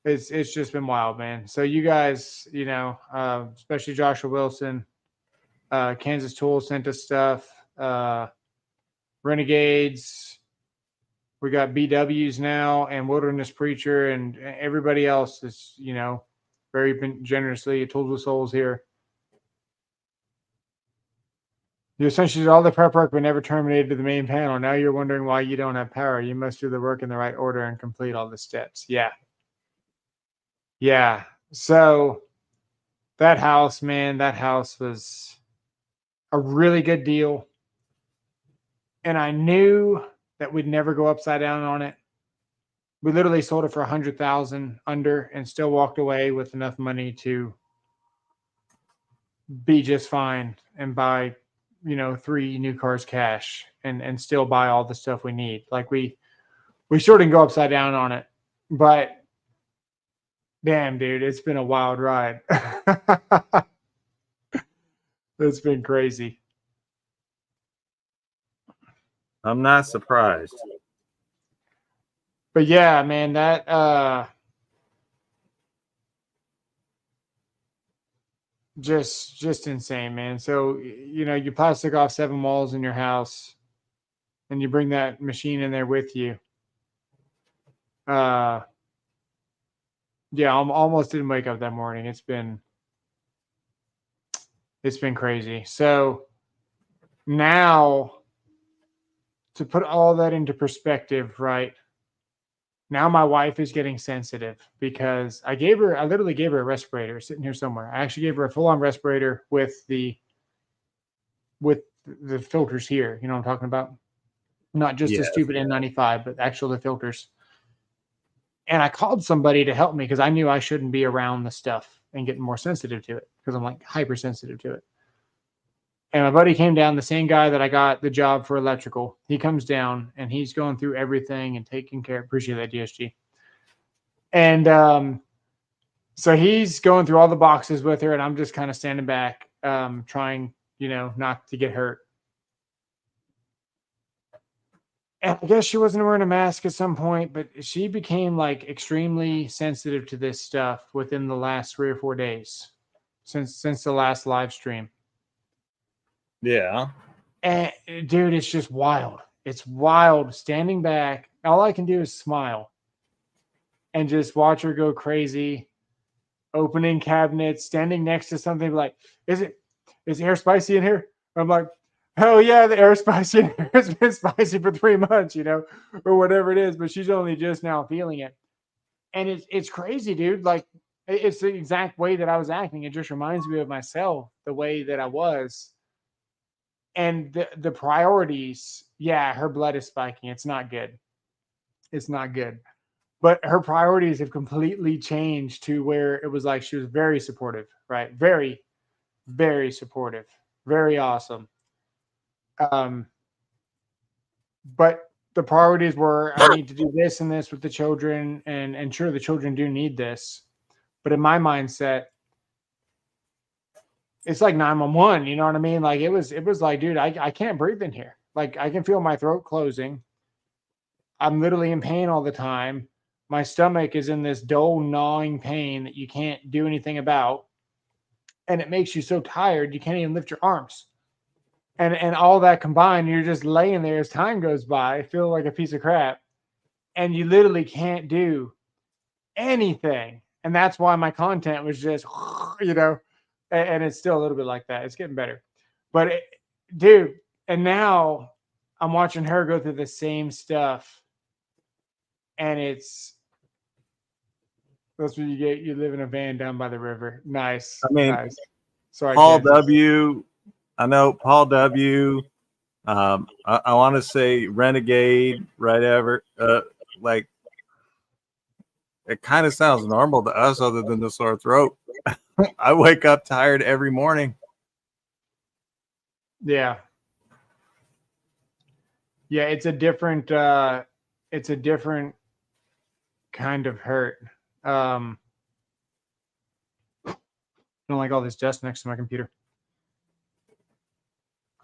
It's just been wild, man. So you guys, you know, especially Joshua Wilson, Kansas Tool sent us stuff. Renegades. We got BWs now and Wilderness Preacher and everybody else is, you know, very generously. Tools with Souls here. You essentially did all the prep work but never terminated to the main panel. Now you're wondering why you don't have power. You must do the work in the right order and complete all the steps. Yeah. Yeah. So that house, man, that house was a really good deal. And I knew that we'd never go upside down on it. We literally sold it for 100,000 under and still walked away with enough money to be just fine and buy, you know, 3 new cars cash and still buy all the stuff we need. Like we sure didn't go upside down on it, but damn, dude, it's been a wild ride. It's been crazy. I'm not surprised. But yeah, man, that just insane, man. So, you know, you plastic off 7 walls in your house and you bring that machine in there with you. Yeah, I almost didn't wake up that morning. It's been crazy. So now to put all that into perspective, right? Now my wife is getting sensitive because I literally gave her a respirator sitting here somewhere. I actually gave her a full-on respirator with the filters here. You know what I'm talking about? Not just a stupid N95, but actual the filters. And I called somebody to help me because I knew I shouldn't be around the stuff and getting more sensitive to it because I'm like hypersensitive to it. And my buddy came down, the same guy that I got the job for electrical. He comes down and he's going through everything and taking care. Appreciate that, DSG. And so he's going through all the boxes with her, and I'm just kind of standing back, trying, you know, not to get hurt. And I guess she wasn't wearing a mask at some point, but she became like extremely sensitive to this stuff within the last 3 or 4 days since the last live stream. Yeah. And dude, it's just wild. It's wild standing back. All I can do is smile and just watch her go crazy, opening cabinets, standing next to something like, is air spicy in here? I'm like, hell yeah, the air spicy in here. It's been spicy for 3 months, you know, or whatever it is, but she's only just now feeling it. And it's crazy, dude. Like, it's the exact way that I was acting. It just reminds me of myself, the way that I was. And the priorities, yeah, her blood is spiking. It's not good. It's not good. But her priorities have completely changed to where it was like she was very supportive, right? Very, very supportive. Very awesome. But the priorities were, I need to do this and this with the children, and sure, the children do need this. But in my mindset, it's like 911, you know what I mean? Like it was like, dude, I can't breathe in here. Like I can feel my throat closing. I'm literally in pain all the time. My stomach is in this dull gnawing pain that you can't do anything about. And it makes you so tired, you can't even lift your arms. And all that combined, you're just laying there as time goes by, feel like a piece of crap. And you literally can't do anything. And that's why my content was just, you know, and it's still a little bit like that. It's getting better. But dude, and now I'm watching her go through the same stuff. And that's what you get. You live in a van down by the river. Nice. I mean, nice. Sorry, Paul Kansas. W. I know Paul W. I want to say Renegade, right? Ever, like it kind of sounds normal to us, other than the sore throat. I wake up tired every morning. Yeah. Yeah, it's a different kind of hurt. I don't like all this dust next to my computer.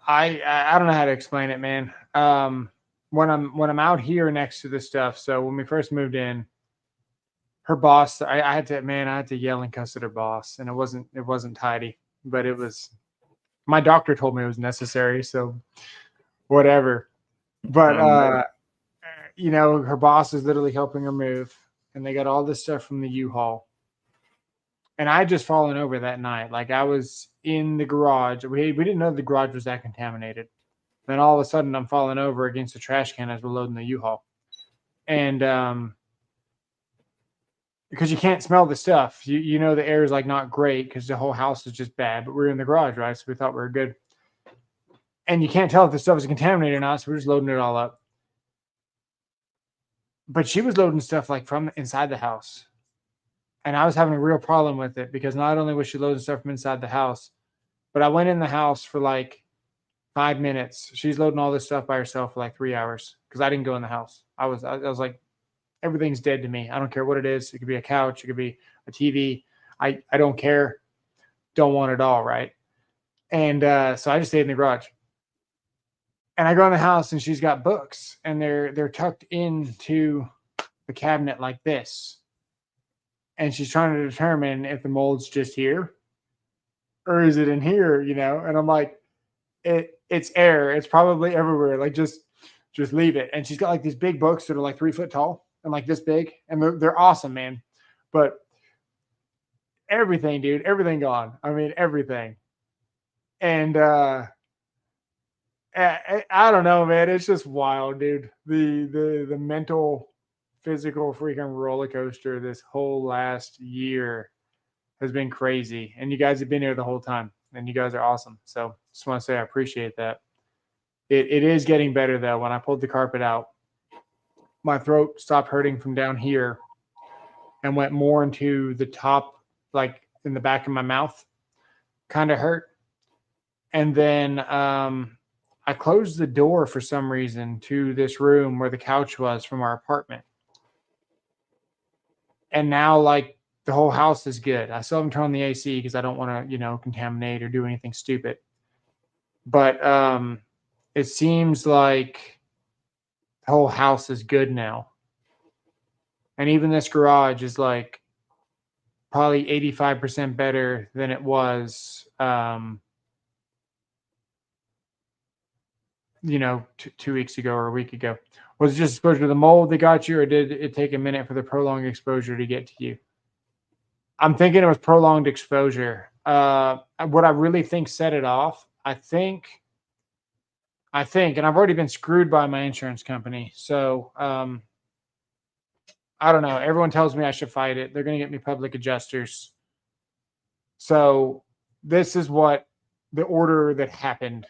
I don't know how to explain it, man. When I'm out here next to this stuff. So when we first moved in, her boss, I had to yell and cuss at her boss, and it wasn't tidy, but it was. My doctor told me it was necessary, so whatever. But her boss is literally helping her move, and they got all this stuff from the U-Haul. And I had just fallen over that night. Like I was in the garage. We didn't know the garage was that contaminated. Then all of a sudden I'm falling over against the trash can as we're loading the U-Haul. And because you can't smell the stuff. You know the air is like not great because the whole house is just bad, but we're in the garage, right? So we thought we were good. And you can't tell if the stuff is contaminated or not, so we're just loading it all up. But she was loading stuff like from inside the house. And I was having a real problem with it because not only was she loading stuff from inside the house, but I went in the house for like 5 minutes. She's loading all this stuff by herself for like 3 hours because I didn't go in the house. I was like, everything's dead to me. I don't care what it is. It could be a couch. It could be a TV. I don't care. Don't want it all, right? And so I just stayed in the garage. And I go in the house and she's got books and they're tucked into the cabinet like this. And she's trying to determine if the mold's just here or is it in here, And I'm like, it's air. It's probably everywhere. Like just leave it. And she's got like these big books that are like 3 foot tall and like this big, and they're awesome, man. But everything, dude, everything gone. I mean, everything. And I don't know, man. It's just wild, dude. The mental, physical freaking roller coaster this whole last year has been crazy. And you guys have been here the whole time, and you guys are awesome. So just want to say I appreciate that. It is getting better though. When I pulled the carpet out, my throat stopped hurting from down here and went more into the top, like in the back of my mouth, kind of hurt. And then I closed the door for some reason to this room where the couch was from our apartment. And now like the whole house is good. I still haven't turned on the AC because I don't want to, contaminate or do anything stupid. But it seems like the whole house is good now. And even this garage is like probably 85% better than it was, 2 weeks ago or a week ago. Was it just exposure to the mold that got you, or did it take a minute for the prolonged exposure to get to you? I'm thinking it was prolonged exposure. What I really think set it off, I think, and I've already been screwed by my insurance company. So I don't know. Everyone tells me I should fight it. They're going to get me public adjusters. So this is what the order that happened.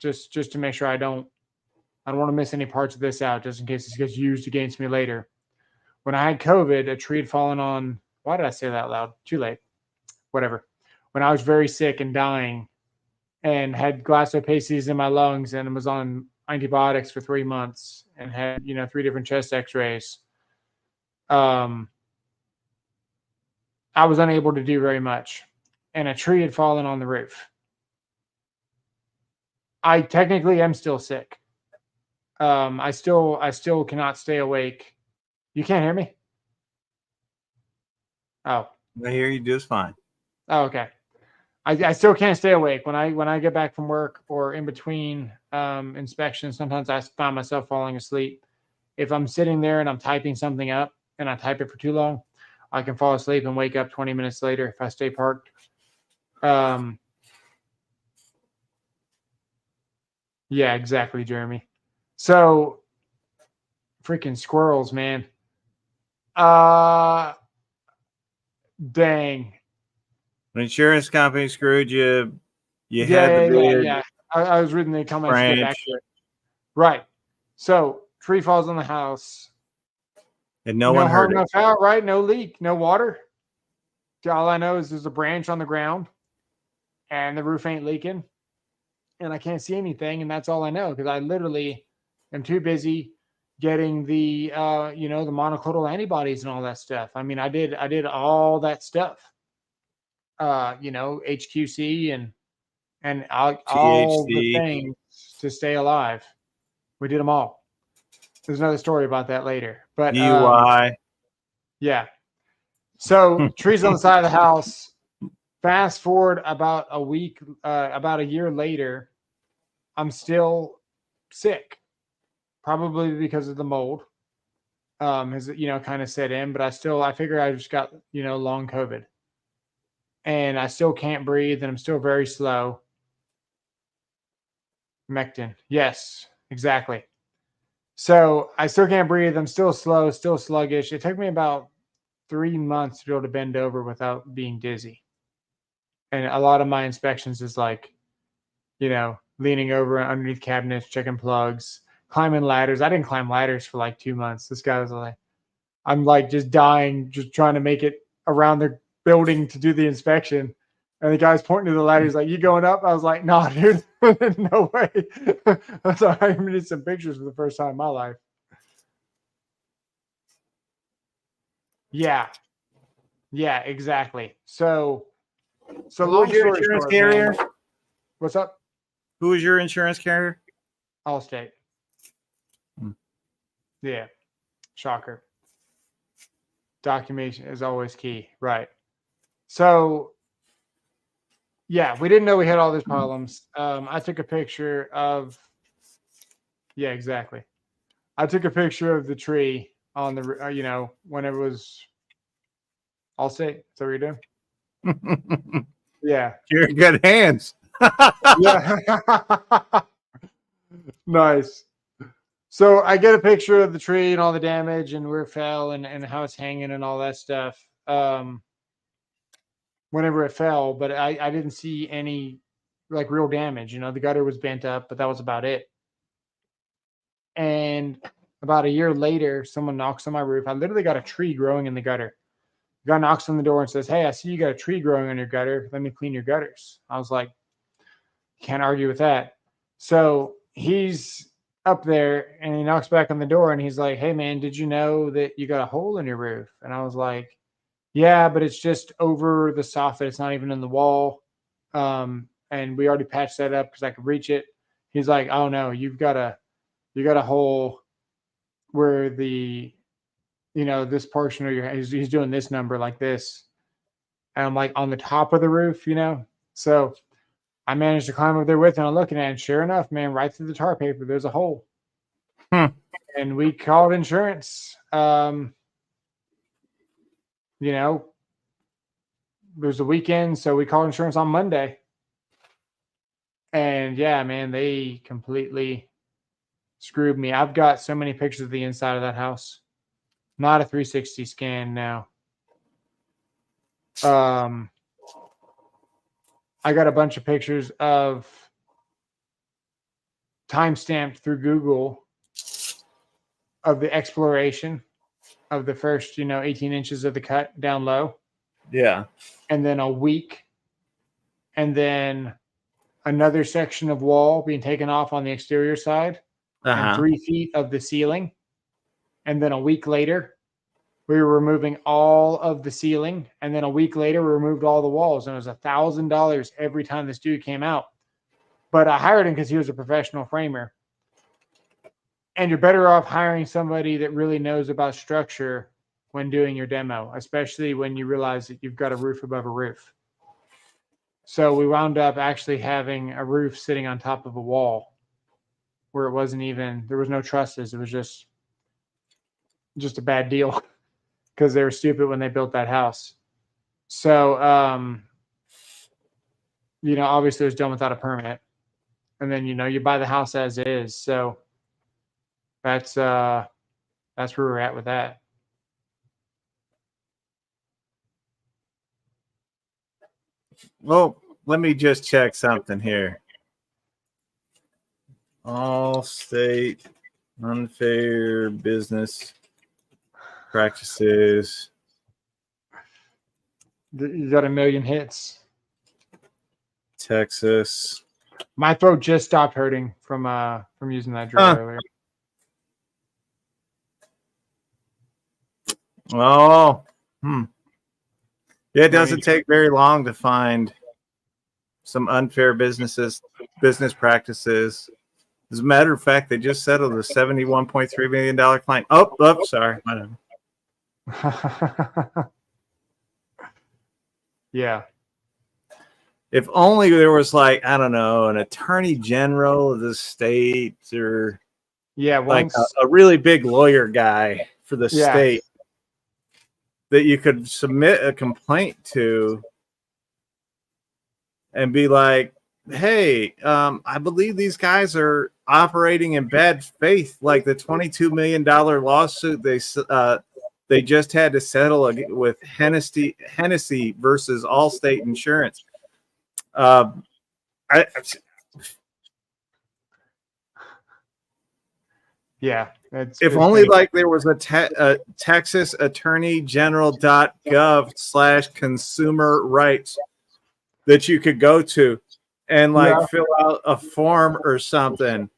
Just to make sure I don't want to miss any parts of this out, just in case this gets used against me later. When I had COVID, a tree had fallen on. Why did I say that loud? Too late. Whatever. When I was very sick and dying, and had glass-opacities in my lungs, and was on antibiotics for 3 months, and had 3 different chest X-rays. I was unable to do very much, and a tree had fallen on the roof. I technically am still sick. I still cannot stay awake. You can't hear me? Oh. I hear you just fine. Oh, okay. I still can't stay awake when I get back from work or in between inspections. Sometimes I find myself falling asleep. If I'm sitting there and I'm typing something up and I type it for too long, I can fall asleep and wake up 20 minutes later if I stay parked. Yeah, exactly, Jeremy. So freaking squirrels, man. Dang. The insurance company screwed you. You had the bid. Yeah. I was reading the comments to get back branch, to it. Right. So tree falls on the house. and no one harm, heard no it. foul, right? No leak, no water. All I know is there's a branch on the ground and the roof ain't leaking and I can't see anything. And that's all I know because I literally am too busy getting the, the monoclonal antibodies and all that stuff. I mean, I did all that stuff, HQC and all the THC, things to stay alive. We did them all. There's another story about that later, but DUI. yeah. So trees on the side of the house. Fast forward about a week, about a year later, I'm still sick, probably because of the mold. Has kind of set in, but I figure I just got long COVID, and I still can't breathe, and I'm still very slow. Mectin, yes, exactly. So I still can't breathe. I'm still slow, still sluggish. It took me about 3 months to be able to bend over without being dizzy. And a lot of my inspections is like, leaning over underneath cabinets, checking plugs, climbing ladders. I didn't climb ladders for like 2 months. This guy was like, I'm like just dying, just trying to make it around the building to do the inspection. And the guy's pointing to the ladder. He's like, "You going up?" I was like, "No, dude, no way." So I did some pictures for the first time in my life. Yeah, yeah, exactly. So Who was long your story insurance short, carrier? man, what's up? Who was your insurance carrier? Allstate. Hmm. Yeah, shocker. Documentation is always key, right? So yeah, we didn't know we had all these problems. I took a picture of. Yeah, exactly. I took a picture of the tree on the, when it was. I'll say. So what you're doing? Yeah. You're in good hands. Yeah. Nice. So I get a picture of the tree and all the damage and where it fell and how it's hanging and all that stuff. Whenever it fell, but I didn't see any like real damage. The gutter was bent up, but that was about it. And about a year later, someone knocks on my roof. I literally got a tree growing in the gutter. The guy knocks on the door and says, "Hey, I see you got a tree growing on your gutter. Let me clean your gutters." I was like, can't argue with that. So he's up there and he knocks back on the door and he's like, "Hey, man, did you know that you got a hole in your roof?" And I was like, "Yeah, but it's just over the soffit. It's not even in the wall. And we already patched that up because I could reach it." He's like, "Oh no, you got a hole where the this portion of your he's doing this number like this." And I'm like on the top of the roof. So I managed to climb up there with him. I'm looking at it, and sure enough, man, right through the tar paper, there's a hole. Hmm. And we called insurance. There's a weekend, so we called insurance on Monday. And yeah, man, they completely screwed me. I've got so many pictures of the inside of that house. Not a 360 scan now. I got a bunch of pictures of timestamped through Google of the exploration of the first, 18 inches of the cut down low. Yeah. And then a week. And then another section of wall being taken off on the exterior side and 3 feet of the ceiling. And then a week later, we were removing all of the ceiling. And then a week later, we removed all the walls. And it was $1,000 every time this dude came out. But I hired him because he was a professional framer. And you're better off hiring somebody that really knows about structure when doing your demo, especially when you realize that you've got a roof above a roof. So we wound up actually having a roof sitting on top of a wall where it wasn't even, there was no trusses. It was just a bad deal because they were stupid when they built that house. So, obviously it was done without a permit. And then, you buy the house as is. So that's where we're at with that. Well, let me just check something here. All state unfair business practices. You got a million hits. Texas. My throat just stopped hurting from using that drill earlier. Oh, Yeah, it doesn't take very long to find some unfair business practices. As a matter of fact, they just settled a $71.3 million claim. Oh, sorry. Yeah. If only there was like, I don't know, an attorney general of the state or like a really big lawyer guy for the state that you could submit a complaint to and be like, hey, I believe these guys are operating in bad faith. Like the $22 million lawsuit they just had to settle with Hennessy versus Allstate Insurance. If only like there was a Texas Attorney General.gov/consumer rights that you could go to and like fill out a form or something.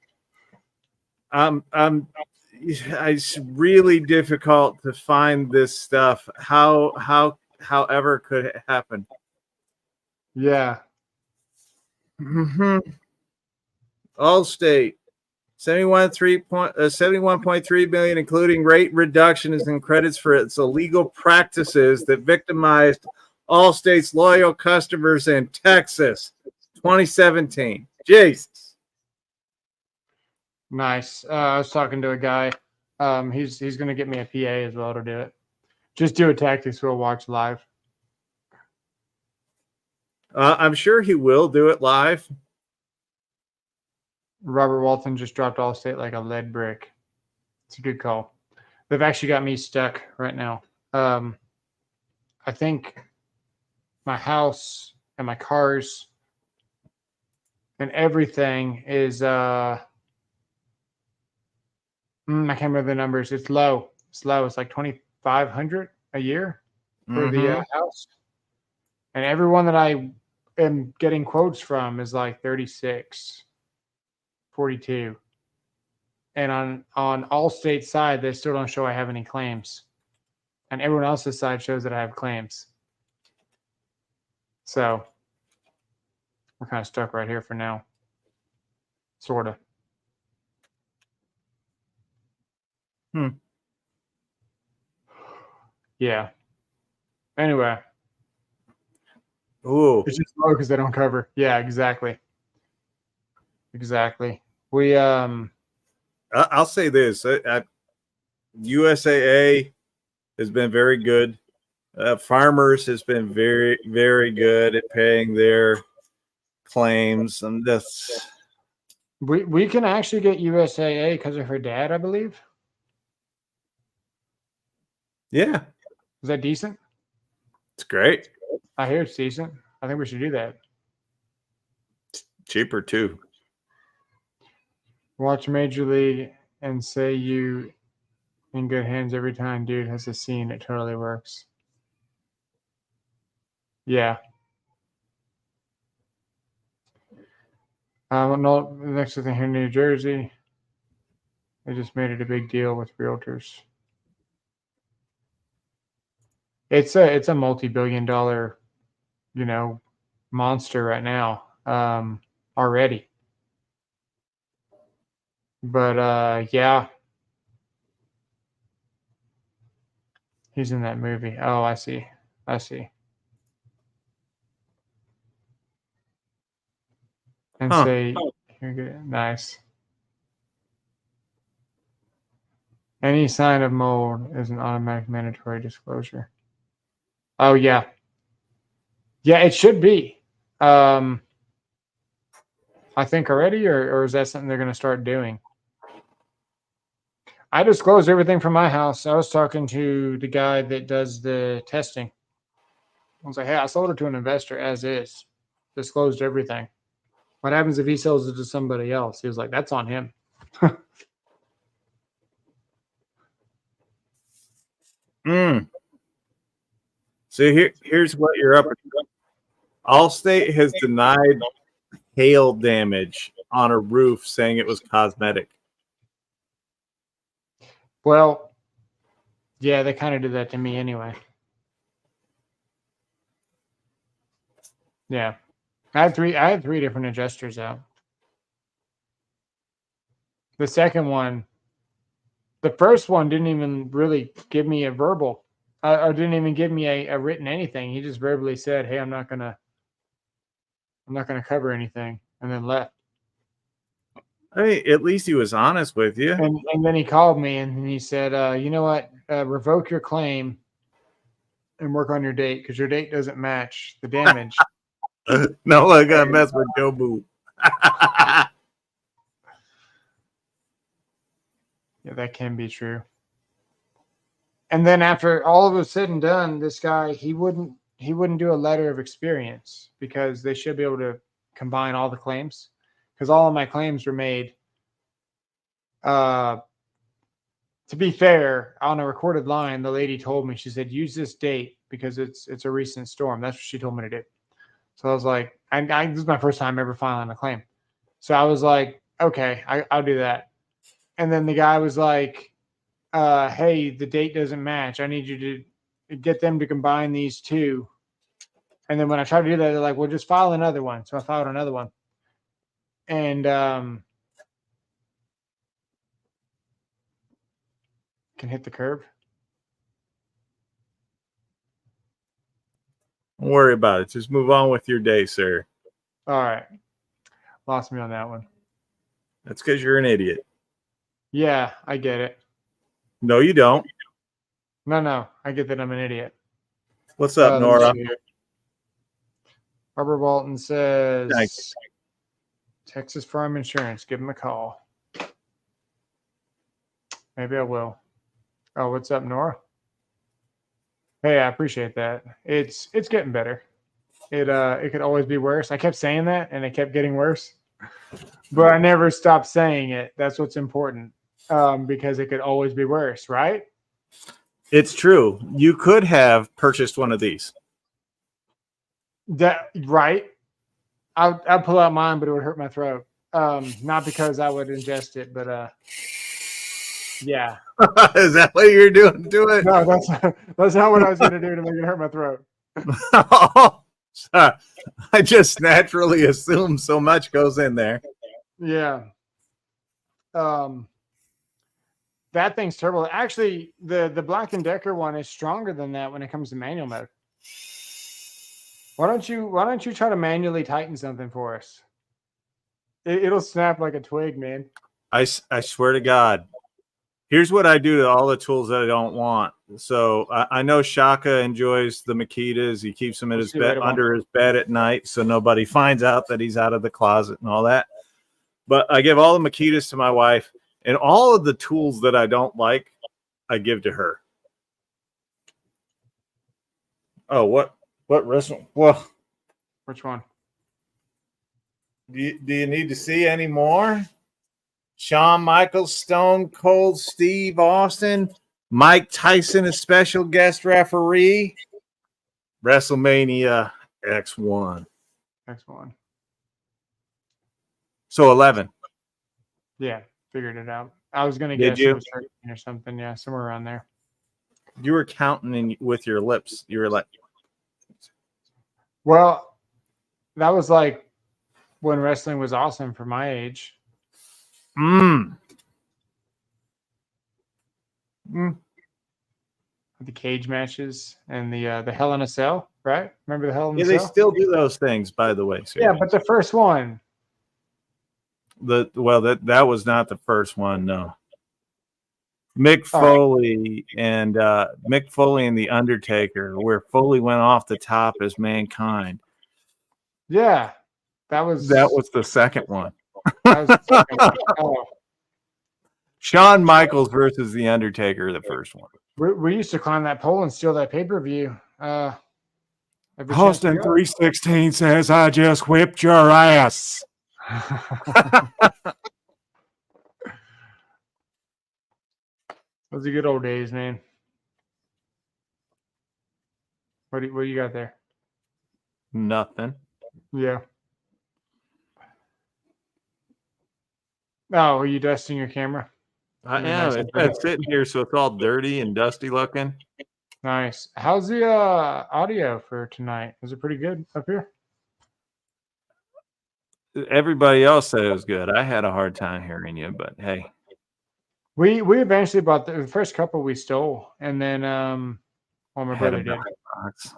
It's really difficult to find this stuff. However could it happen? Yeah. Allstate, 71.3 million, including rate reductions and credits for its illegal practices that victimized Allstate's loyal customers in Texas, 2017. Jesus. Nice. I was talking to a guy. He's going to get me a PA as well to do it. Just do a tactics. We'll watch live. I'm sure he will do it live. Robert Walton just dropped Allstate like a lead brick. It's a good call. They've actually got me stuck right now. I think my house and my cars and everything is I can't remember the numbers. It's low. It's low. It's like $2,500 a year for the house. And everyone that I am getting quotes from is like 36, 42. And on Allstate's side, they still don't show I have any claims. And everyone else's side shows that I have claims. So we're kind of stuck right here for now. Sort of. Yeah. Anyway. Ooh. It's just low because they don't cover. Yeah, exactly. Exactly. We I'll say this. USAA has been very good. Farmers has been very, very good at paying their claims. And this we can actually get USAA because of her dad, I believe. Yeah. Is that decent? It's great. I hear it's decent. I think we should do that. It's cheaper too. Watch Major League and say you in good hands every time dude has a scene. It totally works. Yeah. No, next thing here in New Jersey, they just made it a big deal with realtors. It's a multi-billion-dollar, monster right now, already. But yeah, he's in that movie. Oh, I see. And say, nice. Any sign of mold is an automatic mandatory disclosure. Oh, yeah. Yeah, it should be. I think already, or is that something they're going to start doing? I disclosed everything from my house. I was talking to the guy that does the testing. I was like, hey, I sold it to an investor as is. Disclosed everything. What happens if he sells it to somebody else? He was like, that's on him. So here's what you're up against. Allstate has denied hail damage on a roof, saying it was cosmetic. Well, yeah, they kind of did that to me anyway. Yeah. I had three different adjusters out. The second one, the first one didn't even really give me a verbal, or didn't even give me a written anything. He just verbally said, "Hey, I'm not gonna cover anything," and then left. Hey, at least he was honest with you. And then he called me and he said, "You know what? Revoke your claim and work on your date because your date doesn't match the damage." No, I gotta mess with Joe Boo. Yeah, that can be true. And then after all of it was said and done, this guy he wouldn't do a letter of experience because they should be able to combine all the claims because all of my claims were made. To be fair, on a recorded line, the lady told me, she said, use this date because it's a recent storm. That's what she told me to do. So I was like, this is my first time ever filing a claim. So I was like, okay, I'll do that. And then the guy was like, hey, the date doesn't match. I need you to get them to combine these two. And then when I tried to do that, they're like, well, just file another one. So I filed another one. And can hit the curb. Don't worry about it. Just move on with your day, sir. All right. Lost me on that one. That's because you're an idiot. Yeah, I get it. No, you don't. No, I get that I'm an idiot. What's up, Nora? Barbara Walton says, Thanks. Texas Farm Insurance, give them a call. Maybe I will. Oh, what's up, Nora? Hey, I appreciate that. It's getting better. It could always be worse. I kept saying that, and it kept getting worse. But I never stopped saying it. That's what's important, because it could always be worse, right? It's true. You could have purchased one of these. That right? I'd pull out mine, but it would hurt my throat. Not because I would ingest it, but yeah. Is that what you're doing to it? No, that's not what I was going to do to make it hurt my throat. I just naturally assume so much goes in there. Yeah. That thing's terrible. Actually, the Black & Decker one is stronger than that when it comes to manual mode. Why don't you try to manually tighten something for us? It'll snap like a twig, man. I swear to God. Here's what I do to all the tools that I don't want. So I know Shaka enjoys the Makitas. He keeps them in his bed, under his bed at night, so nobody finds out that he's out of the closet and all that. But I give all the Makitas to my wife, and all of the tools that I don't like, I give to her. Oh, what restaurant? Well, which one? Do you need to see any more? Shawn Michaels, Stone Cold Steve Austin, Mike Tyson, a special guest referee. WrestleMania X1. X1. So 11. Yeah, figured it out. I was gonna guess it was 13 or something. Yeah, somewhere around there. You were counting with your lips. You were like, well, that was like when wrestling was awesome for my age. The cage matches and the Hell in a Cell, right? Remember the Hell in a Cell? Yeah, they still do those things, by the way. Yeah, but the first one. That was not the first one, no. Mick Foley and the Undertaker, where Foley went off the top as Mankind. Yeah, that was the second one. Shawn Michaels versus the Undertaker, the first one. We used to climb that pole and steal that pay-per-view. Austin 316 says, "I just whipped your ass." Those are good old days, man. What do you got there? Nothing. Yeah. Oh, are you dusting your camera? I Is it am. nice and It's pretty? been sitting here, so it's all dirty and dusty looking. Nice. How's the audio for tonight? Is it pretty good up here? Everybody else said it was good. I had a hard time hearing you, but hey. We eventually bought the first couple we stole, and then well, my I had brother a did. box.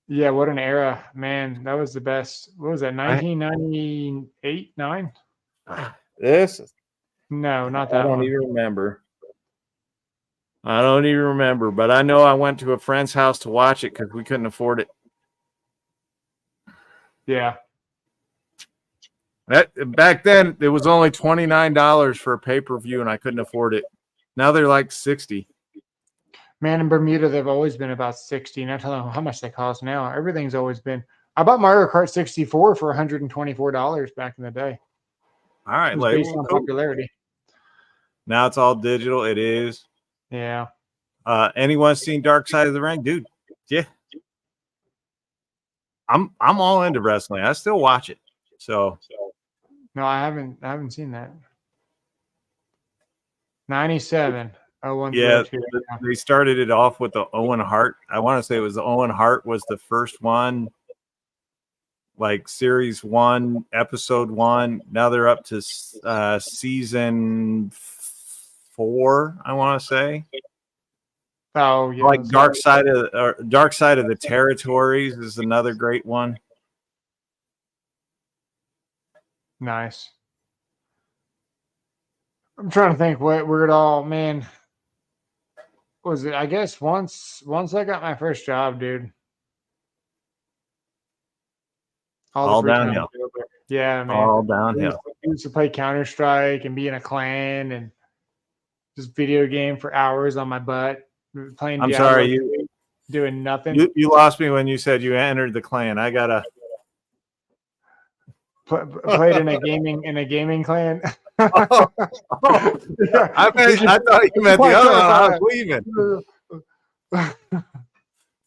Yeah, what an era, man! That was the best. What was that? 1998, 9? This No, not I that don't one. even remember. I don't even remember, but I know I went to a friend's house to watch it because we couldn't afford it. Yeah, That back then it was only $29 for a pay-per-view, and I couldn't afford it. Now they're like 60. man, in Bermuda they've always been about 60. And I don't know how much they cost now. Everything's always been. I bought Mario Kart 64 for $124 back in the day. All right, It was like based on cool. popularity. Now it's all digital. It is. Yeah. Anyone seen Dark Side of the Ring, dude? Yeah. I'm all into wrestling. I still watch it. So No, I haven't seen that. 97. yeah, 0132. they started it off with the Owen Hart. I want to say it was the Owen Hart was the first one, like series 1, episode 1. Now they're up to season 4. I want to say. Oh yeah. Like Dark Side of the Territories is another great one. Nice. I'm trying to think where it all, man. Was it? I guess once I got my first job, dude. All the free time downhill. was over. Yeah, man. All We downhill. used to play Counter-Strike and be in a clan and just video game for hours on my butt, playing I'm Diablo, sorry, doing nothing. you lost me when you said you entered the clan. I gotta Played in a gaming clan. Yeah. I thought you meant the other one. I was leaving.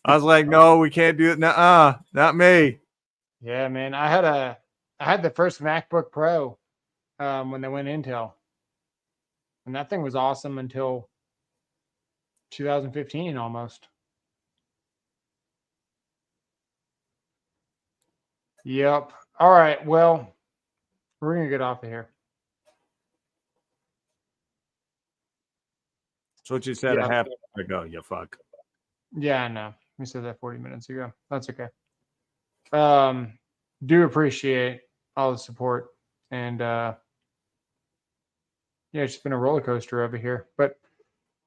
I was like, no, we can't do it. Nuh-uh, not me. Yeah, man. I had the first MacBook Pro when they went Intel. And that thing was awesome until 2015 almost. Yep. All right. Well, we're going to get off of here. That's what you said Yeah. a half hour ago, you fuck. Yeah, I know. We said that 40 minutes ago. That's okay. Do appreciate all the support. And yeah, it's been a roller coaster over here, but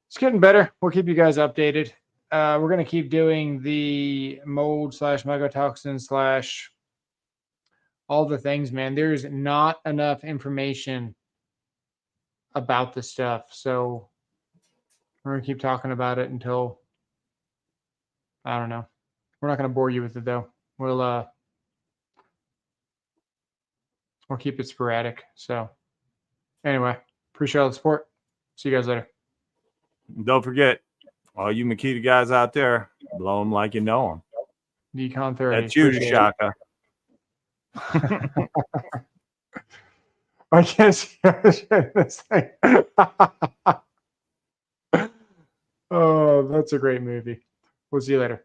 it's getting better. We'll keep you guys updated. We're going to keep doing the mold / mycotoxin / all the things, man. There's not enough information about the stuff. So we're going to keep talking about it until, I don't know. We're not going to bore you with it though. We'll keep it sporadic. So anyway, appreciate all the support. See you guys later. Don't forget, all you Makita guys out there, blow them like you know them. Decon 30. That's you, Appreciate Shaka. I can't see this thing. Oh, that's a great movie. We'll see you later.